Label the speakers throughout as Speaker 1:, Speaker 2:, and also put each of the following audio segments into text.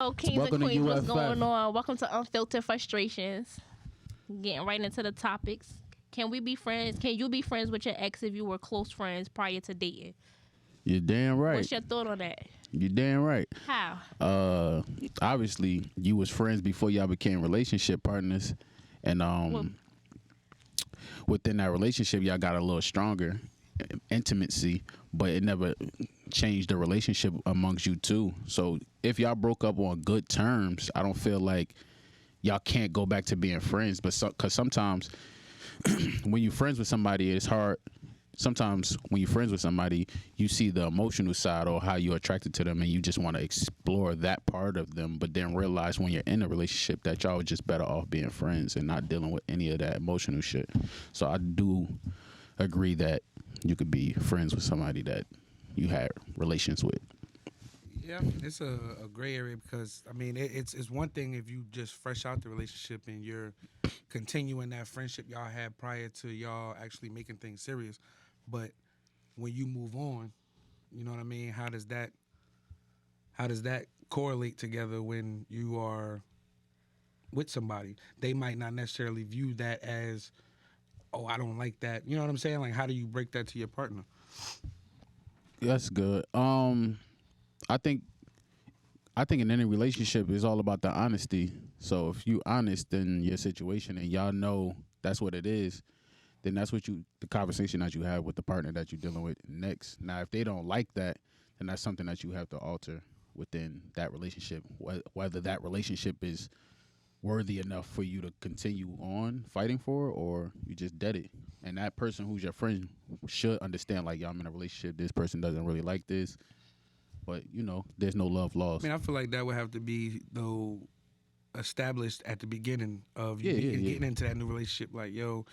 Speaker 1: So, kings
Speaker 2: Welcome
Speaker 1: and
Speaker 2: to
Speaker 1: queens, what's
Speaker 2: UFF.
Speaker 1: going on? Welcome to Unfiltered Frustrations. Getting right into the topics. Can we be friends? Can you be friends with your ex if you were close friends prior to dating?
Speaker 2: You're damn right.
Speaker 1: What's your thought on that?
Speaker 2: You're damn right.
Speaker 1: How?
Speaker 2: Obviously, you was friends before y'all became relationship partners, and within that relationship, y'all got a little stronger intimacy, but it never changed the relationship amongst you two. So if y'all broke up on good terms, I don't feel like y'all can't go back to being friends. But because sometimes when you're friends with somebody, it's hard. Sometimes when you're friends with somebody, you see the emotional side or how you're attracted to them, and you just want to explore that part of them, but then realize when you're in a relationship that y'all are just better off being friends and not dealing with any of that emotional shit. So I do agree that you could be friends with somebody that you had relations with.
Speaker 3: Yeah, it's a gray area because I mean it's one thing if you just fresh out the relationship and you're continuing that friendship y'all had prior to y'all actually making things serious, but when you move on, you know what I mean? How does that correlate together when you are with somebody? They might not necessarily view that as, oh, I don't like that. You know what I'm saying? Like, how do you break that to your partner?
Speaker 2: That's good. I think in any relationship it's all about the honesty. So if you honest in your situation and y'all know that's what it is, then that's what the conversation that you have with the partner that you're dealing with next. Now, if they don't like that, then that's something that you have to alter within that relationship. Whether that relationship is worthy enough for you to continue on fighting for, or you just dead it. And that person who's your friend should understand, like, y'all, I'm in a relationship. This person doesn't really like this. But, there's no love lost.
Speaker 3: I mean, I feel like that would have to be, though, established at the beginning of you getting into that new relationship. Like, yo,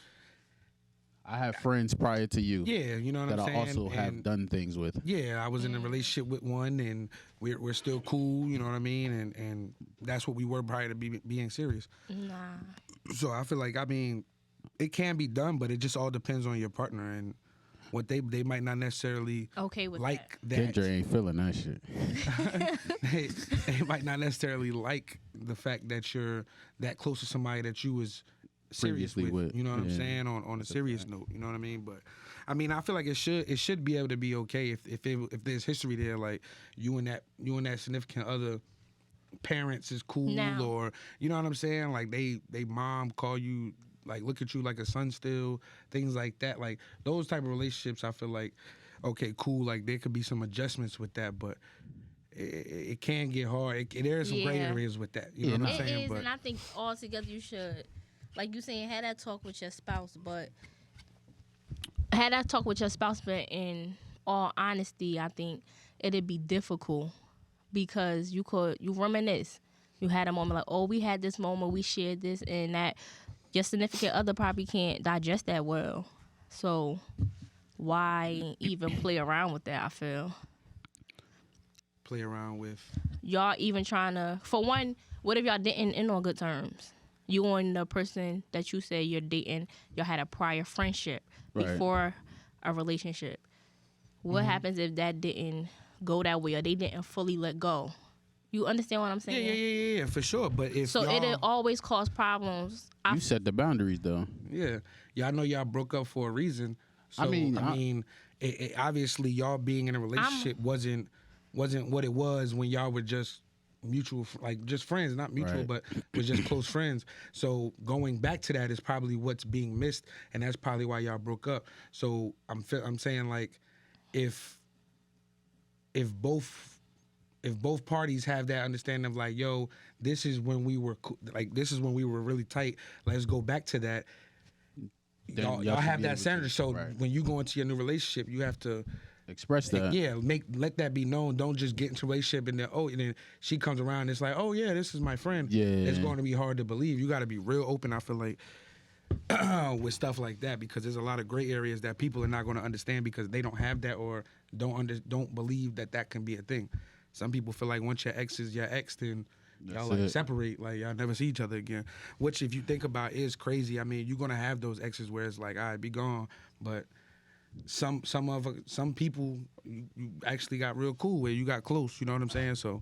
Speaker 2: I have friends prior to you.
Speaker 3: Yeah, you know what I'm saying?
Speaker 2: That I also have done things with.
Speaker 3: Yeah, I was in a relationship with one, and we're still cool, you know what I mean? And that's what we were prior to being serious.
Speaker 1: Nah.
Speaker 3: So I feel like, I mean, it can be done, but it just all depends on your partner and what they might not necessarily
Speaker 1: okay with
Speaker 3: like that.
Speaker 2: Kendra ain't feeling that shit.
Speaker 3: they might not necessarily like the fact that you're that close to somebody that you was serious with. You know what I'm saying? On a serious note, you know what I mean? But I mean, I feel like it should be able to be okay if there's history there, like you and that significant other parents is cool, or you know what I'm saying? Like they mom call you, like look at you like a son still, things like that. Like those type of relationships, I feel like okay, cool. Like there could be some adjustments with that, but it can get hard. There are some gray areas with that. You know what I'm saying?
Speaker 1: It is, and I think altogether you should, like you saying, have that talk with your spouse. But in all honesty, I think it'd be difficult because you reminisce. You had a moment like, oh, we had this moment, we shared this, and that your significant other probably can't digest that well. So why even play around with that, I feel.
Speaker 3: Play around with?
Speaker 1: Y'all even trying to, for one, what if y'all didn't end on good terms? You and the person that you say you're dating, y'all had a prior friendship before a relationship. What happens if that didn't go that way or they didn't fully let go? You understand what I'm saying?
Speaker 3: Yeah, for sure. But if
Speaker 1: it'll always cause problems.
Speaker 2: You set the boundaries though.
Speaker 3: Yeah, y'all know y'all broke up for a reason. So, I mean, it obviously y'all being in a relationship wasn't what it was when y'all were just mutual, like just friends, not mutual, but was just close friends. So going back to that is probably what's being missed, and that's probably why y'all broke up. So I'm saying like if both parties have that understanding of like, yo, this is when we were this is when we were really tight. Let's go back to that. Y'all have that standard. So when you go into your new relationship, you have to
Speaker 2: express that.
Speaker 3: Yeah, let that be known. Don't just get into a relationship and then she comes around and it's like, oh yeah, this is my friend.
Speaker 2: Yeah,
Speaker 3: it's going to be hard to believe. You got to be real open. I feel like with stuff like that, because there's a lot of gray areas that people are not going to understand because they don't have that or don't believe that can be a thing. Some people feel like once your ex is your ex, then y'all like separate, like y'all never see each other again. Which, if you think about, is crazy. I mean, you're gonna have those exes where it's like, all right, be gone. But some people you actually got real cool where you got close. You know what I'm saying? So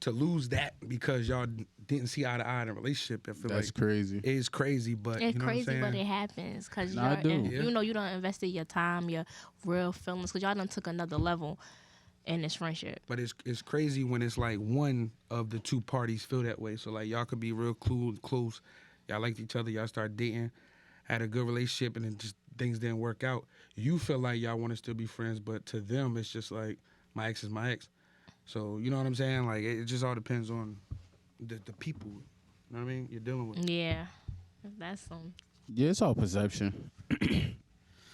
Speaker 3: to lose that because y'all didn't see eye to eye in a relationship, I feel
Speaker 2: That's
Speaker 3: like
Speaker 2: crazy.
Speaker 3: it is crazy, but
Speaker 1: It's
Speaker 3: you know
Speaker 1: crazy,
Speaker 3: what I'm
Speaker 1: but
Speaker 3: saying?
Speaker 1: it happens because
Speaker 2: Nah, I do.
Speaker 1: you know you don't invested your time, your real feelings, because y'all done took another level in this friendship.
Speaker 3: But it's crazy when it's like one of the two parties feel that way. So like y'all could be real close, y'all liked each other, y'all start dating, had a good relationship, and then just things didn't work out. You feel like y'all want to still be friends, but to them it's just like my ex is my ex. So you know what I'm saying? Like it just all depends on the people. You know what I mean? You're dealing with.
Speaker 1: Yeah, that's some.
Speaker 2: Yeah, it's all perception.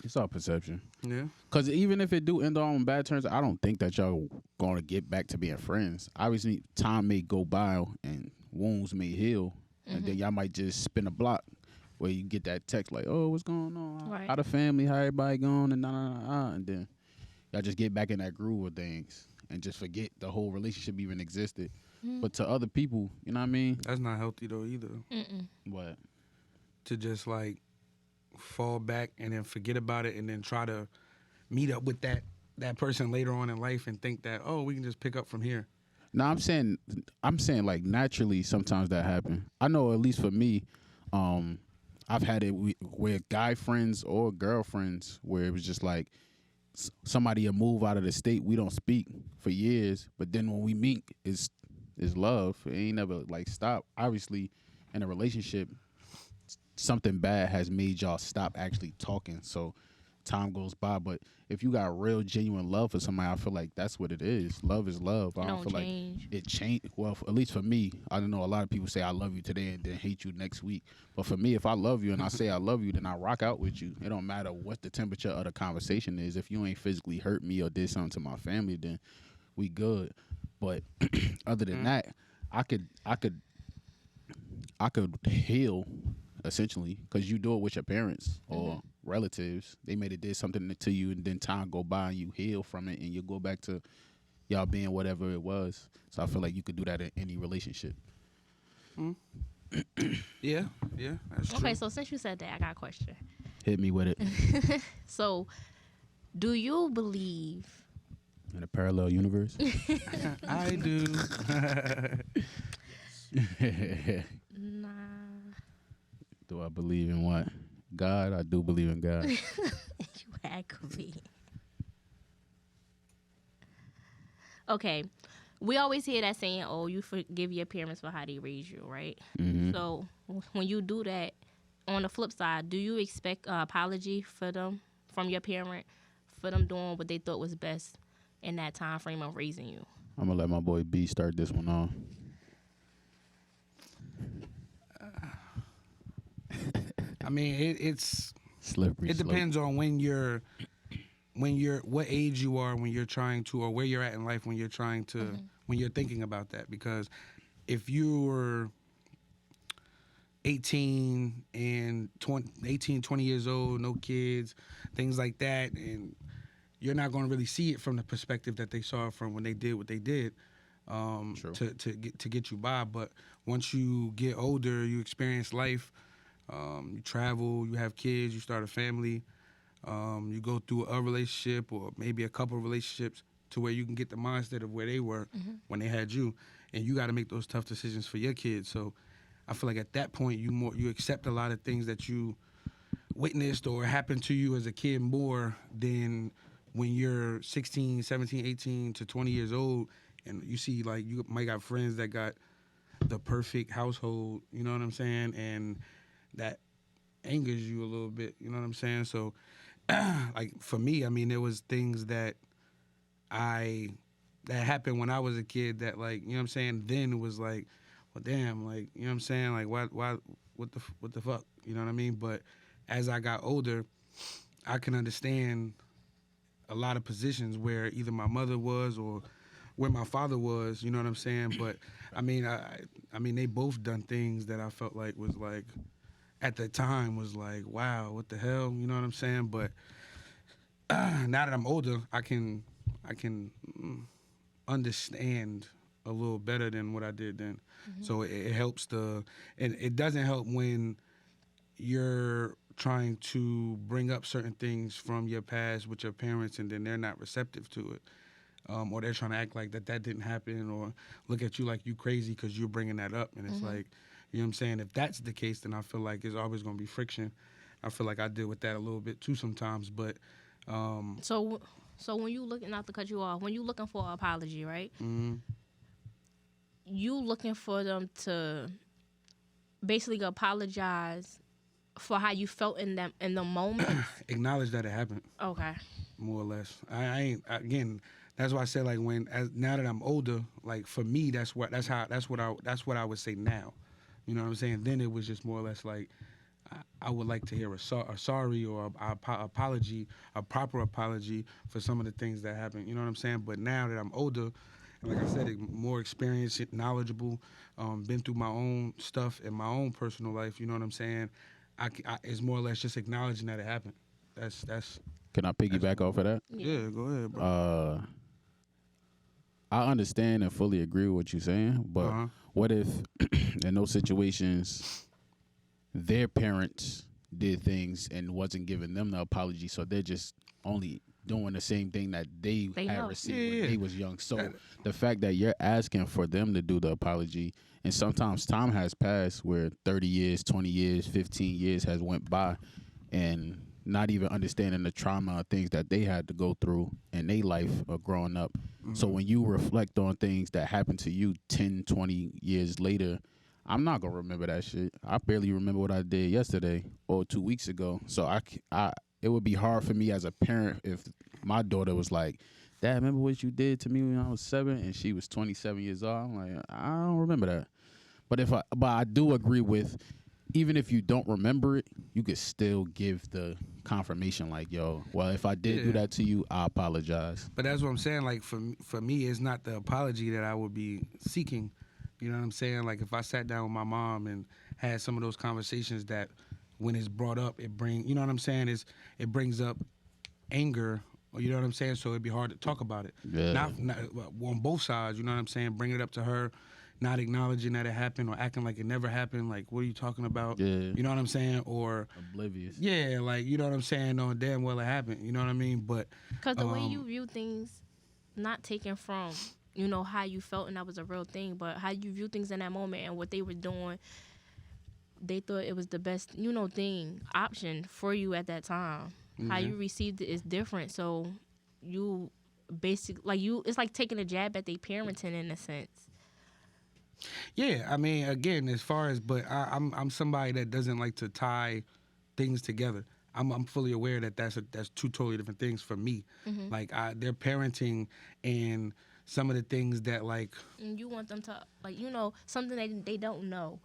Speaker 2: It's all perception.
Speaker 3: Yeah.
Speaker 2: Because even if it do end on bad terms, I don't think that y'all going to get back to being friends. Obviously, time may go by and wounds may heal, and then y'all might just spin a block where you get that text like, "Oh, what's going on?
Speaker 1: Right.
Speaker 2: How the family? How everybody going?" And and then y'all just get back in that groove of things and just forget the whole relationship even existed. But to other people, you know what I mean?
Speaker 3: That's not healthy though either.
Speaker 2: What?
Speaker 3: To just like fall back and then forget about it and then try to meet up with that person later on in life and think that, oh, we can just pick up from here.
Speaker 2: No, I'm saying like naturally sometimes that happen. I know at least for me, I've had it where guy friends or girlfriends where it was just like somebody will move out of the state, we don't speak for years, but then when we meet, it's love. It ain't never like stop. Obviously, in a relationship, something bad has made y'all stop actually talking. So time goes by, but if you got real genuine love for somebody, I feel like that's what it is. Love is love. I don't feel
Speaker 1: change.
Speaker 2: like it changed. Well, at least for me, I don't know. A lot of people say I love you today and then hate you next week. But for me, if I love you and I say I love you, then I rock out with you. It don't matter what the temperature of the conversation is. If you ain't physically hurt me or did something to my family, then we good. But other than that, I could heal essentially because you do it with your parents or relatives. They may have did something to you, and then time go by and you heal from it, and you go back to y'all being whatever it was. So I feel like you could do that in any relationship.
Speaker 3: Yeah, that's true.
Speaker 1: Okay, so since you said that, I got a question.
Speaker 2: Hit me with it.
Speaker 1: So, do you believe
Speaker 2: In a parallel universe.
Speaker 3: I do.
Speaker 1: Nah.
Speaker 2: Do I believe in what? God. I do believe in God.
Speaker 1: You agree. Okay. We always hear that saying, oh, you forgive your parents for how they raised you, right?
Speaker 2: Mm-hmm.
Speaker 1: So when you do that, on the flip side, do you expect an apology for them, from your parent, for them doing what they thought was best in that time frame of raising you?
Speaker 2: I'm going to let my boy B start this one off.
Speaker 3: I mean, it's
Speaker 2: Slippery.
Speaker 3: it depends on what age you are when you're trying to, or where you're at in life when you're trying to, when you're thinking about that. Because if you were 18 and 20 years old, no kids, things like that, and you're not going to really see it from the perspective that they saw it from when they did what they did to get you by. But once you get older, you experience life, you travel, you have kids, you start a family, you go through a relationship or maybe a couple of relationships to where you can get the mindset of where they were when they had you, and you got to make those tough decisions for your kids. So I feel like at that point you accept a lot of things that you witnessed or happened to you as a kid more than when you're 16, 17, 18 to 20 years old, and you see like you might got friends that got the perfect household, you know what I'm saying, and that angers you a little bit, you know what I'm saying? So like for me, I mean, there was things that happened when I was a kid that, like, you know what I'm saying, then it was like, well, damn, like, you know what I'm saying, like, why what the fuck, you know what I mean? But as I got older, I can understand a lot of positions where either my mother was or where my father was, you know what I'm saying? But I mean, I mean, they both done things that I felt like was like, at the time was like, wow, what the hell, you know what I'm saying? But now that I'm older, I can understand a little better than what I did then. So it helps and it doesn't help when you're trying to bring up certain things from your past with your parents and then they're not receptive to it. or they're trying to act like that didn't happen, or look at you like you crazy because you're bringing that up. And it's like, you know what I'm saying? If that's the case, then I feel like there's always going to be friction. I feel like I deal with that a little bit too sometimes. But
Speaker 1: so when you looking, not to cut you off, when you looking for an apology, right? You looking for them to basically apologize for how you felt in the moment.
Speaker 3: Acknowledge that it happened.
Speaker 1: Okay.
Speaker 3: More or less. I ain't, again. That's why I said, like, now that I'm older, like, for me, that's what I would say now. You know what I'm saying? Then it was just more or less like, I would like to hear a sorry or a apology, a proper apology for some of the things that happened. You know what I'm saying? But now that I'm older, and like I said, more experienced, knowledgeable, been through my own stuff in my own personal life. You know what I'm saying? It's more or less just acknowledging that it happened. That's.
Speaker 2: Can I piggyback off of that?
Speaker 3: Yeah, go ahead, bro.
Speaker 2: I understand and fully agree with what you're saying, but what if in those situations their parents did things and wasn't giving them the apology, so they're just only doing the same thing that they had received when they was young. So the fact that you're asking for them to do the apology, and sometimes time has passed where 30 years, 20 years, 15 years has went by, and not even understanding the trauma of things that they had to go through in their life of growing up. So when you reflect on things that happened to you 10, 20 years later, I'm not going to remember that shit. I barely remember what I did yesterday or 2 weeks ago. So it would be hard for me as a parent if my daughter was like, Dad, remember what you did to me when I was 7 and she was 27 years old? I'm like, I don't remember that. But I do agree with, even if you don't remember it, you could still give the confirmation like, yo, well, if I did do that to you, I apologize.
Speaker 3: But that's what I'm saying. Like, for me, it's not the apology that I would be seeking. You know what I'm saying? Like, if I sat down with my mom and had some of those conversations that when it's brought up, you know what I'm saying, it brings up anger, you know what I'm saying? So it'd be hard to talk about it.
Speaker 2: Yeah.
Speaker 3: Not on both sides, you know what I'm saying? Bring it up to her, not acknowledging that it happened or acting like it never happened. Like, what are you talking about?
Speaker 2: Yeah.
Speaker 3: You know what I'm saying? Or
Speaker 2: oblivious.
Speaker 3: Yeah, like, you know what I'm saying? Knowing damn well it happened. You know what I mean? But
Speaker 1: because the way you view things, not taken from, you know, how you felt and that was a real thing, but how you view things in that moment and what they were doing, they thought it was the best, you know, option for you at that time. Mm-hmm. How you received it is different. So you basically, like, it's like taking a jab at their parenting in a sense.
Speaker 3: Yeah, I mean, again, as far as, but I'm somebody that doesn't like to tie things together. I'm fully aware that that's two totally different things for me. Mm-hmm. Like, their parenting and some of the things that, like,
Speaker 1: and you want them to, like, you know, something they don't know,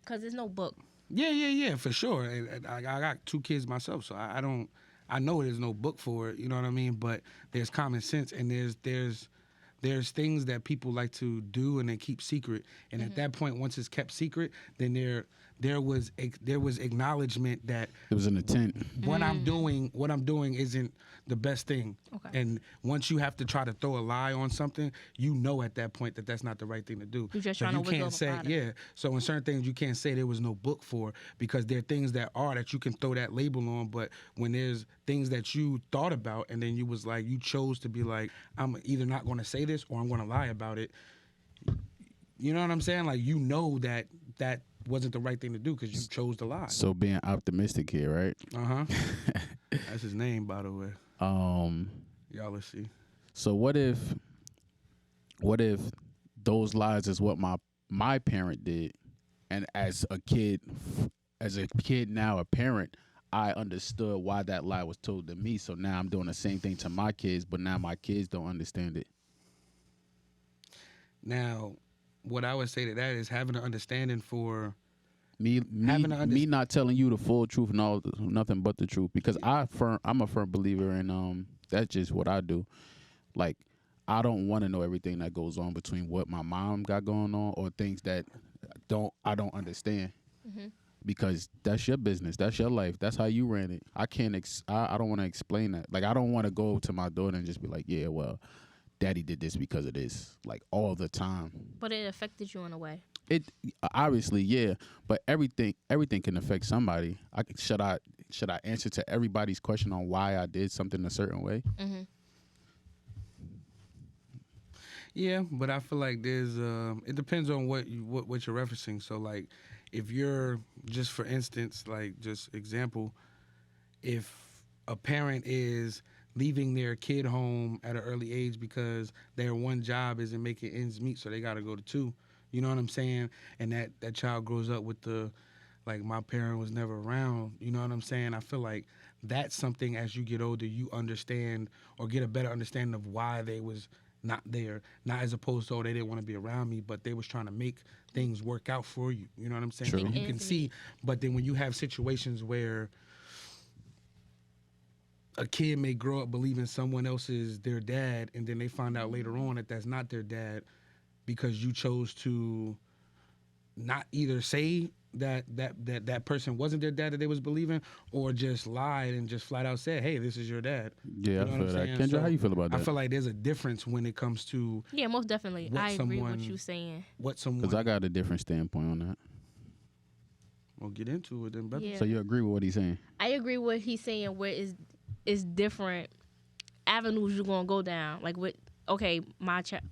Speaker 1: because there's no book.
Speaker 3: Yeah, for sure. And I got 2 kids myself, so I know there's no book for it. You know what I mean? But there's common sense, and there's things that people like to do and they keep secret. And mm-hmm. at that point, once it's kept secret, then there was acknowledgement that
Speaker 2: there was an intent.
Speaker 3: What I'm doing isn't the best thing. Okay. And once you have to try to throw a lie on something, you know at that point that that's not the right thing to do.
Speaker 1: You're just trying to wiggle
Speaker 3: say it. So in certain things you can't say there was no book for, because there are things that you can throw that label on. But when there's things that you thought about and then you was like, you chose to be like, I'm either not going to say this or I'm going to lie about it. You know what I'm saying? Like, you know that wasn't the right thing to do because you chose to lie.
Speaker 2: So being optimistic here, right?
Speaker 3: That's his name, by the way. Y'all, let's see.
Speaker 2: So what if those lies is what my parent did, and as a kid now a parent, I understood why that lie was told to me. So now I'm doing the same thing to my kids, but now my kids don't understand it.
Speaker 3: Now, what I would say to that is having an understanding for
Speaker 2: me not telling you the full truth and nothing but the truth, because I'm a firm believer in that's just what I do. Like, I don't want to know everything that goes on between what my mom got going on or things that I don't understand. Mm-hmm. Because that's your business, that's your life, that's how you ran it. I don't want to explain that. Like, I don't want to go to my daughter and just be like, yeah, well, Daddy did this because of this, like, all the time.
Speaker 1: But it affected you in a way.
Speaker 2: It obviously, yeah, but everything can affect somebody. Should I answer to everybody's question on why I did something a certain way? Mm-hmm.
Speaker 3: Yeah, but I feel like there's it depends on what you're referencing. So like if you're just for instance, like just example, if a parent is leaving their kid home at an early age because their one job isn't making ends meet, so they got to go to two. You know what I'm saying? And that child grows up with the like my parent was never around. You know what I'm saying? I feel like that's something as you get older you understand or get a better understanding of why they was not there, not as opposed to, oh, they didn't want to be around me, but they was trying to make things work out for you. You know what I'm saying?
Speaker 2: True.
Speaker 3: And you can see, but then when you have situations where a kid may grow up believing someone else is their dad, and then they find out later on that that's not their dad because you chose to not either say that person wasn't their dad that they was believing, or just lied and just flat out said, "Hey, this is your dad."
Speaker 2: Yeah,
Speaker 3: you know
Speaker 2: I feel
Speaker 3: what I'm
Speaker 2: that.
Speaker 3: saying?
Speaker 2: Kendra,
Speaker 3: So
Speaker 2: how you feel about that?
Speaker 3: I feel like there's a difference when it comes to
Speaker 1: Yeah, most definitely.
Speaker 3: what
Speaker 1: I agree with what
Speaker 3: someone-
Speaker 1: you saying.
Speaker 3: what someone.
Speaker 2: Because I got a different standpoint on that.
Speaker 3: We'll get into it then, brother.
Speaker 1: Yeah.
Speaker 2: So you agree with what he's saying?
Speaker 1: I agree with what he's saying. Where is different avenues you're gonna go down. Like with my child,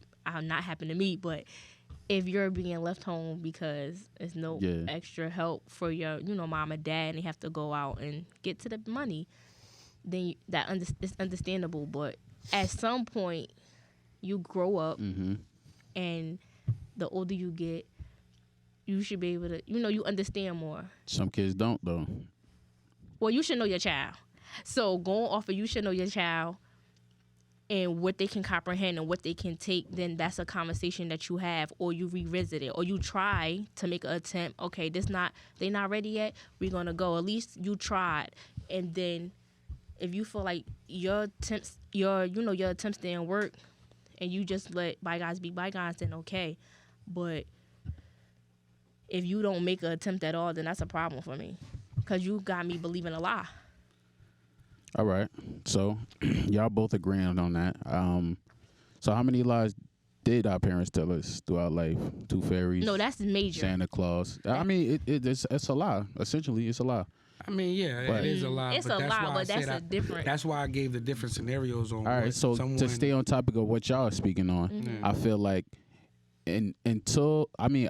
Speaker 1: not happen to me, but if you're being left home because there's no extra help for your mom and dad, and you have to go out and get to the money, then it's understandable. But at some point, you grow up, and the older you get, you should be able to you understand more.
Speaker 2: Some kids don't though.
Speaker 1: Well, you should know your child. So going off of you should know your child and what they can comprehend and what they can take, then that's a conversation that you have, or you revisit it, or you try to make an attempt. Okay, they not ready yet. We're gonna go. At least you tried, and then if you feel like your attempts didn't work, and you just let bygones be bygones, then okay. But if you don't make an attempt at all, then that's a problem for me, because you got me believing a lie.
Speaker 2: All right. So y'all both agreeing on that. So how many lies did our parents tell us throughout life? Two fairies.
Speaker 1: No, that's major.
Speaker 2: Santa Claus. I mean, it's a lie. Essentially, it's a lie.
Speaker 3: I mean, yeah,
Speaker 2: But-
Speaker 3: it is a lie.
Speaker 1: It's
Speaker 3: but
Speaker 1: a
Speaker 3: that's
Speaker 1: lie,
Speaker 3: why
Speaker 1: but
Speaker 3: I
Speaker 1: that's
Speaker 3: said
Speaker 1: a different.
Speaker 3: That's why I gave the different scenarios on.
Speaker 2: All right.
Speaker 3: what
Speaker 2: So
Speaker 3: someone,
Speaker 2: to stay on topic of what y'all are speaking on, I feel like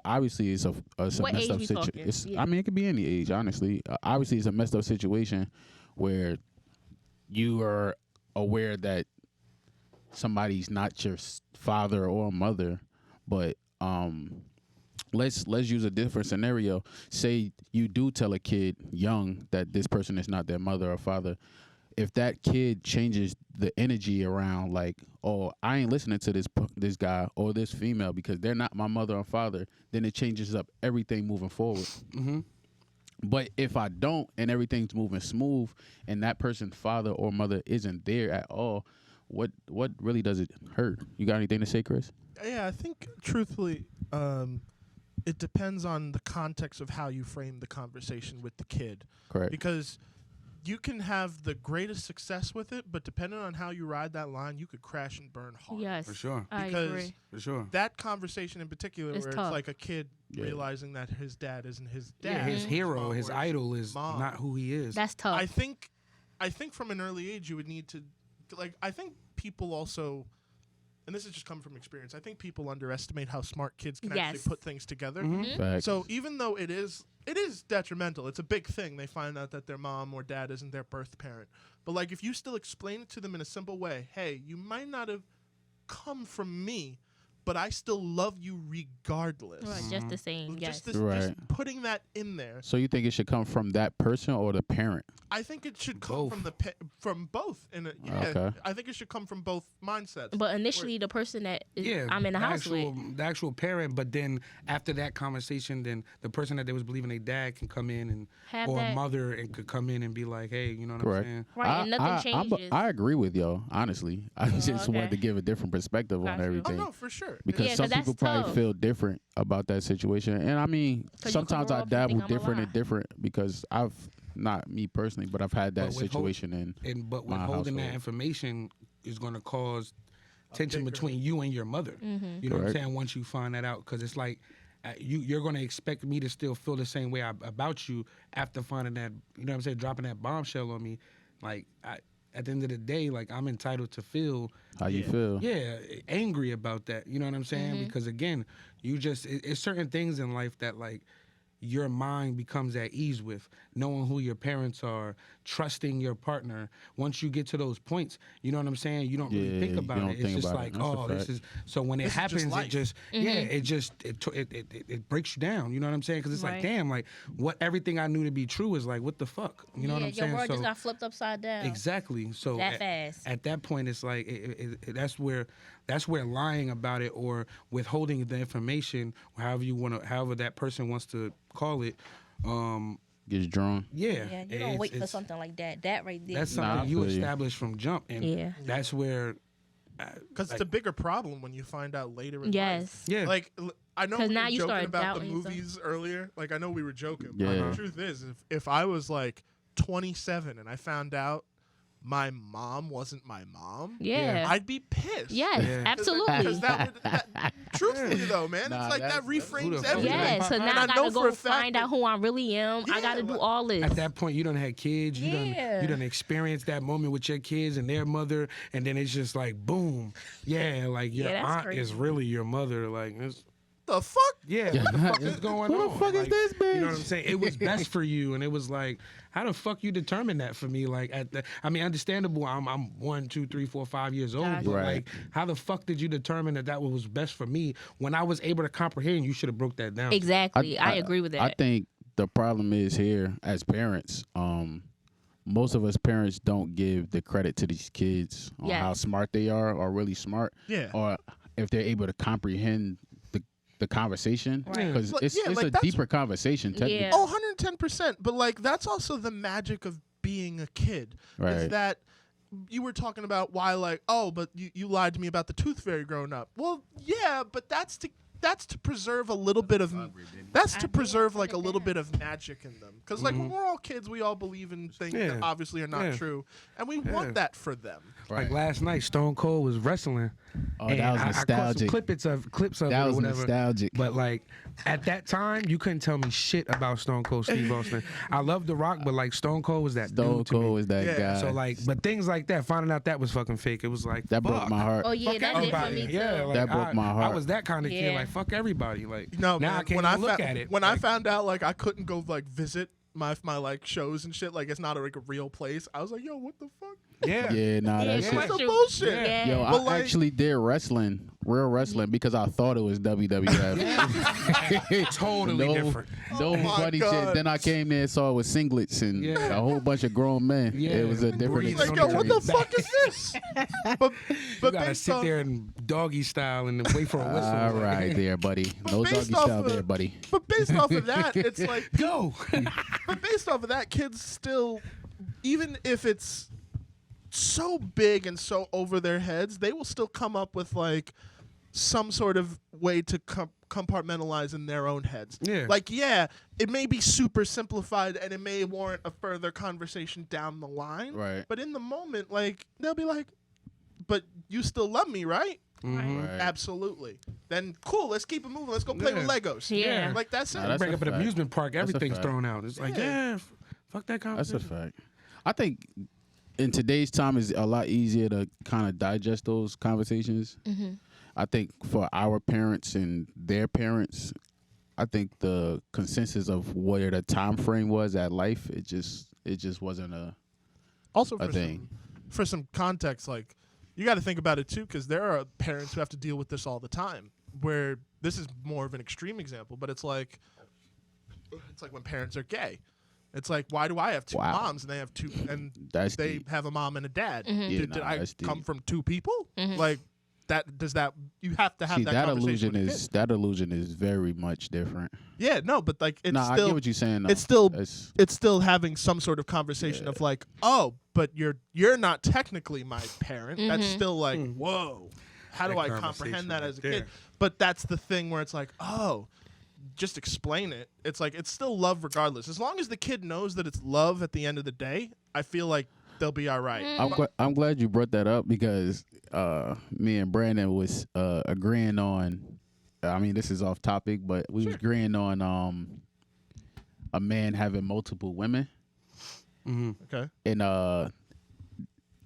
Speaker 2: obviously it's a
Speaker 1: What
Speaker 2: messed
Speaker 1: age
Speaker 2: up
Speaker 1: we
Speaker 2: situation.
Speaker 1: talking? Yeah.
Speaker 2: I mean, it could be any age. Honestly, obviously it's a messed up situation where you are aware that somebody's not your father or mother, but let's use a different scenario. Say you do tell a kid young that this person is not their mother or father. If that kid changes the energy around, like, oh, I ain't listening to this guy or this female because they're not my mother or father, then it changes up everything moving forward.
Speaker 3: Mm-hmm.
Speaker 2: But if I don't and everything's moving smooth and that person's father or mother isn't there at all, what really does it hurt? You got anything to say, Chris?
Speaker 4: Yeah, I think truthfully, it depends on the context of how you frame the conversation with the kid.
Speaker 2: Correct.
Speaker 4: Because you can have the greatest success with it, but depending on how you ride that line, you could crash and burn hard.
Speaker 1: Yes,
Speaker 3: For sure.
Speaker 1: I
Speaker 4: Because
Speaker 1: agree.
Speaker 3: For sure.
Speaker 4: that conversation in particular,
Speaker 1: It's
Speaker 4: where
Speaker 1: tough.
Speaker 4: it's like a kid
Speaker 2: Yeah.
Speaker 4: realizing that his dad isn't his
Speaker 3: Yeah,
Speaker 4: dad.
Speaker 3: his hero,
Speaker 4: mom
Speaker 3: his
Speaker 4: or
Speaker 3: idol is
Speaker 4: mom.
Speaker 3: not who he is.
Speaker 1: That's tough.
Speaker 4: I think from an early age you would need to, like, I think people also, and this is just coming from experience, I think people underestimate how smart kids can
Speaker 1: Yes.
Speaker 4: actually put things together.
Speaker 3: Mhm.
Speaker 2: Facts.
Speaker 4: So even though it is detrimental, it's a big thing. They find out that their mom or dad isn't their birth parent. But like if you still explain it to them in a simple way, hey, you might not have come from me, but I still love you regardless.
Speaker 1: Right, just the same. Yes.
Speaker 4: Just
Speaker 2: Right.
Speaker 4: putting that in there.
Speaker 2: So you think it should come from that person or the parent?
Speaker 4: I think it should come
Speaker 3: Both.
Speaker 4: from from both.
Speaker 2: Okay.
Speaker 4: I think it should come from both mindsets.
Speaker 1: But initially, the person that I'm in the house with.
Speaker 3: the actual parent, but then after that conversation, then the person that they was believing their dad can come in and
Speaker 1: Have
Speaker 3: or
Speaker 1: that-
Speaker 3: mother and could come in and be like, hey, you know what
Speaker 2: Correct.
Speaker 3: I'm saying?
Speaker 1: Right, and nothing changes.
Speaker 2: I agree with y'all, honestly. I just
Speaker 1: okay.
Speaker 2: wanted to give a different perspective on
Speaker 1: Gotcha.
Speaker 2: everything.
Speaker 4: Oh no, for sure.
Speaker 2: Because
Speaker 1: Yeah,
Speaker 2: some
Speaker 1: 'cause that's
Speaker 2: people probably
Speaker 1: tough.
Speaker 2: feel different about that situation. And I mean,
Speaker 1: 'Cause you
Speaker 2: sometimes
Speaker 1: could grow
Speaker 2: I
Speaker 1: up and
Speaker 2: dabble
Speaker 1: think I'm a
Speaker 2: different
Speaker 1: lie.
Speaker 2: and different because not me personally, but I've had that
Speaker 3: But withhold-
Speaker 2: situation in
Speaker 3: But
Speaker 2: my
Speaker 3: withholding that
Speaker 2: household.
Speaker 3: information is going to cause tension
Speaker 4: bigger-
Speaker 3: between you and your mother.
Speaker 1: Mm-hmm.
Speaker 3: You know what I'm
Speaker 2: Correct.
Speaker 3: saying? Once you find that out, because it's like you're going to expect me to still feel the same way about you after finding that. You know what I'm saying? Dropping that bombshell on me, like at the end of the day, like, I'm entitled to feel
Speaker 2: how you feel.
Speaker 3: Yeah, angry about that. You know what I'm saying? Because again, it's certain things in life that like your mind becomes at ease with, knowing who your parents are, trusting your partner. Once you get to those points, you know what I'm saying? You don't really think about it. It's just like, oh, this is so when it happens, it just it breaks you down. You know what I'm saying? Because it's like, damn, like what everything I knew to be true is like, what the fuck? You know what I'm saying?
Speaker 1: Your world just got flipped upside down.
Speaker 3: Exactly. So
Speaker 1: fast.
Speaker 3: At that point, it's like that's where lying about it or withholding the information, however that person wants to call it,
Speaker 2: gets drawn.
Speaker 1: Yeah, you don't wait for something like that. That right there.
Speaker 3: That's something you establish from jump, and that's where.
Speaker 4: Because it's a bigger problem when you find out later in
Speaker 1: yes.
Speaker 4: life.
Speaker 3: Yeah.
Speaker 4: Like, I know we
Speaker 1: now
Speaker 4: were
Speaker 1: you
Speaker 4: joking
Speaker 1: start
Speaker 4: about the
Speaker 1: doubting
Speaker 4: movies earlier. Like, I know we were joking.
Speaker 2: Yeah.
Speaker 4: But the truth is, if I was, like, 27 and I found out my mom wasn't my mom, I'd be pissed.
Speaker 1: Yes, absolutely.
Speaker 4: Because truthfully, though, man, it's like that reframes everything.
Speaker 1: Yeah, so now I gotta go find out who I really am.
Speaker 4: Yeah,
Speaker 1: I gotta do all this.
Speaker 3: At that point, you done had kids. You done experienced that moment with your kids and their mother, and then it's just like, boom. Yeah, like your aunt is really your mother. Like, it's,
Speaker 4: the fuck?
Speaker 3: Yeah, what the fuck is going on?
Speaker 2: Who the fuck is this bitch?
Speaker 3: You know what I'm saying? It was best for you, and it was like, how the fuck you determined that for me? Like, understandable. I'm 1, 2, 3, 4, 5 years old, but like, how the fuck did you determine that was best for me when I was able to comprehend? You should have broke that down.
Speaker 1: Exactly, I agree with that.
Speaker 2: I think the problem is here as parents. Most of us parents don't give the credit to these kids on how smart they are, or really smart, or if they're able to comprehend the conversation, because it's a deeper conversation technically.
Speaker 4: Oh, 110%. But like, that's also the magic of being a kid.
Speaker 2: Right.
Speaker 4: Is that you were talking about why, like, oh, but you lied to me about the tooth fairy growing up. Well, yeah, but that's to preserve a little bit of like a little bit of magic in them, because like when we're all kids, we all believe in things that obviously are not true, and we want that for them.
Speaker 3: Like last night, Stone Cold was wrestling.
Speaker 2: Oh, that was nostalgic.
Speaker 3: I caught some clips of
Speaker 2: that
Speaker 3: it
Speaker 2: was
Speaker 3: or whatever.
Speaker 2: Nostalgic.
Speaker 3: But like at that time, you couldn't tell me shit about Stone Cold Steve Austin. I love The Rock, but like Stone Cold was that
Speaker 2: Stone
Speaker 3: dude to me.
Speaker 2: Cold was that guy.
Speaker 3: So like, but things like that, finding out that was fucking fake, it was like
Speaker 2: that broke my heart.
Speaker 1: Oh yeah, that did for me too.
Speaker 3: Yeah, like,
Speaker 2: that broke my heart.
Speaker 3: I was that kind of kid. Like fuck everybody. Like
Speaker 4: no,
Speaker 3: now
Speaker 4: man,
Speaker 3: I can't even look at it.
Speaker 4: When I found out like I couldn't go like visit my like shows and shit, like it's not like a real place, I was like, yo, what the fuck?
Speaker 2: Yeah, nah, that shit.
Speaker 4: That's some bullshit.
Speaker 1: Yeah.
Speaker 2: Yo,
Speaker 4: But
Speaker 2: I
Speaker 4: like,
Speaker 2: actually did real wrestling, because I thought it was WWF.
Speaker 3: Totally different.
Speaker 2: No
Speaker 4: my
Speaker 2: funny
Speaker 4: God.
Speaker 2: shit. Then I came there and saw it with singlets and a whole bunch of grown men.
Speaker 3: Yeah.
Speaker 2: It was a different
Speaker 3: Breathing
Speaker 4: like,
Speaker 2: experience.
Speaker 4: yo, what the fuck is this? but
Speaker 3: You gotta
Speaker 4: based
Speaker 3: sit
Speaker 4: off,
Speaker 3: there and doggy style and wait for a whistle.
Speaker 2: All right, there, buddy. No
Speaker 4: based
Speaker 2: doggy
Speaker 4: off
Speaker 2: style
Speaker 4: of-
Speaker 2: there, buddy.
Speaker 4: But based off of that, it's like
Speaker 3: Go.
Speaker 4: But based off of that, kids still, even if it's so big and so over their heads, they will still come up with like some sort of way to compartmentalize in their own heads.
Speaker 3: Yeah.
Speaker 4: Like, yeah, it may be super simplified and it may warrant a further conversation down the line.
Speaker 2: Right.
Speaker 4: But in the moment, like, they'll be like, but you still love me, right?
Speaker 2: Right.
Speaker 4: Absolutely. Then cool, let's keep it moving. Let's go play with Legos.
Speaker 1: Yeah.
Speaker 4: Like that's it.
Speaker 2: Nah, that's
Speaker 3: Bring
Speaker 2: a
Speaker 3: up at an
Speaker 2: fact.
Speaker 3: amusement park,
Speaker 2: That's a
Speaker 3: everything's
Speaker 2: fact.
Speaker 3: thrown out. It's like, fuck that
Speaker 2: That's
Speaker 3: conversation.
Speaker 2: a fact. I think in today's time it's a lot easier to kind of digest those conversations. I think for our parents and their parents, I think the consensus of where the time frame was at life, it just wasn't a thing.
Speaker 4: For some context, like, you got to think about it too, because there are parents who have to deal with this all the time, where this is more of an extreme example, but it's like when parents are gay. It's like, why do I have two moms and they have two, and
Speaker 2: That's
Speaker 4: they
Speaker 2: deep.
Speaker 4: have a mom and a dad?
Speaker 2: Yeah,
Speaker 4: Did I
Speaker 2: that's
Speaker 4: come
Speaker 2: deep.
Speaker 4: from two people? Like, you have to have
Speaker 2: See,
Speaker 4: that
Speaker 2: that
Speaker 4: conversation
Speaker 2: illusion
Speaker 4: with a
Speaker 2: is
Speaker 4: kid.
Speaker 2: very much different.
Speaker 4: Yeah, no, but like it's
Speaker 2: I
Speaker 4: still
Speaker 2: get what you're saying.
Speaker 4: it's still having some sort of conversation of like, oh, but you're not technically my parent. That's still like, whoa, how do I comprehend that as a kid? But that's the thing where it's like, oh, just explain it. It's like, it's still love regardless. As long as the kid knows that it's love at the end of the day, I feel like they'll be all right.
Speaker 2: I'm glad you brought that up, because me and Brandon was agreeing on. I mean, this is off topic, but we was agreeing on a man having multiple women.
Speaker 4: Okay.
Speaker 2: And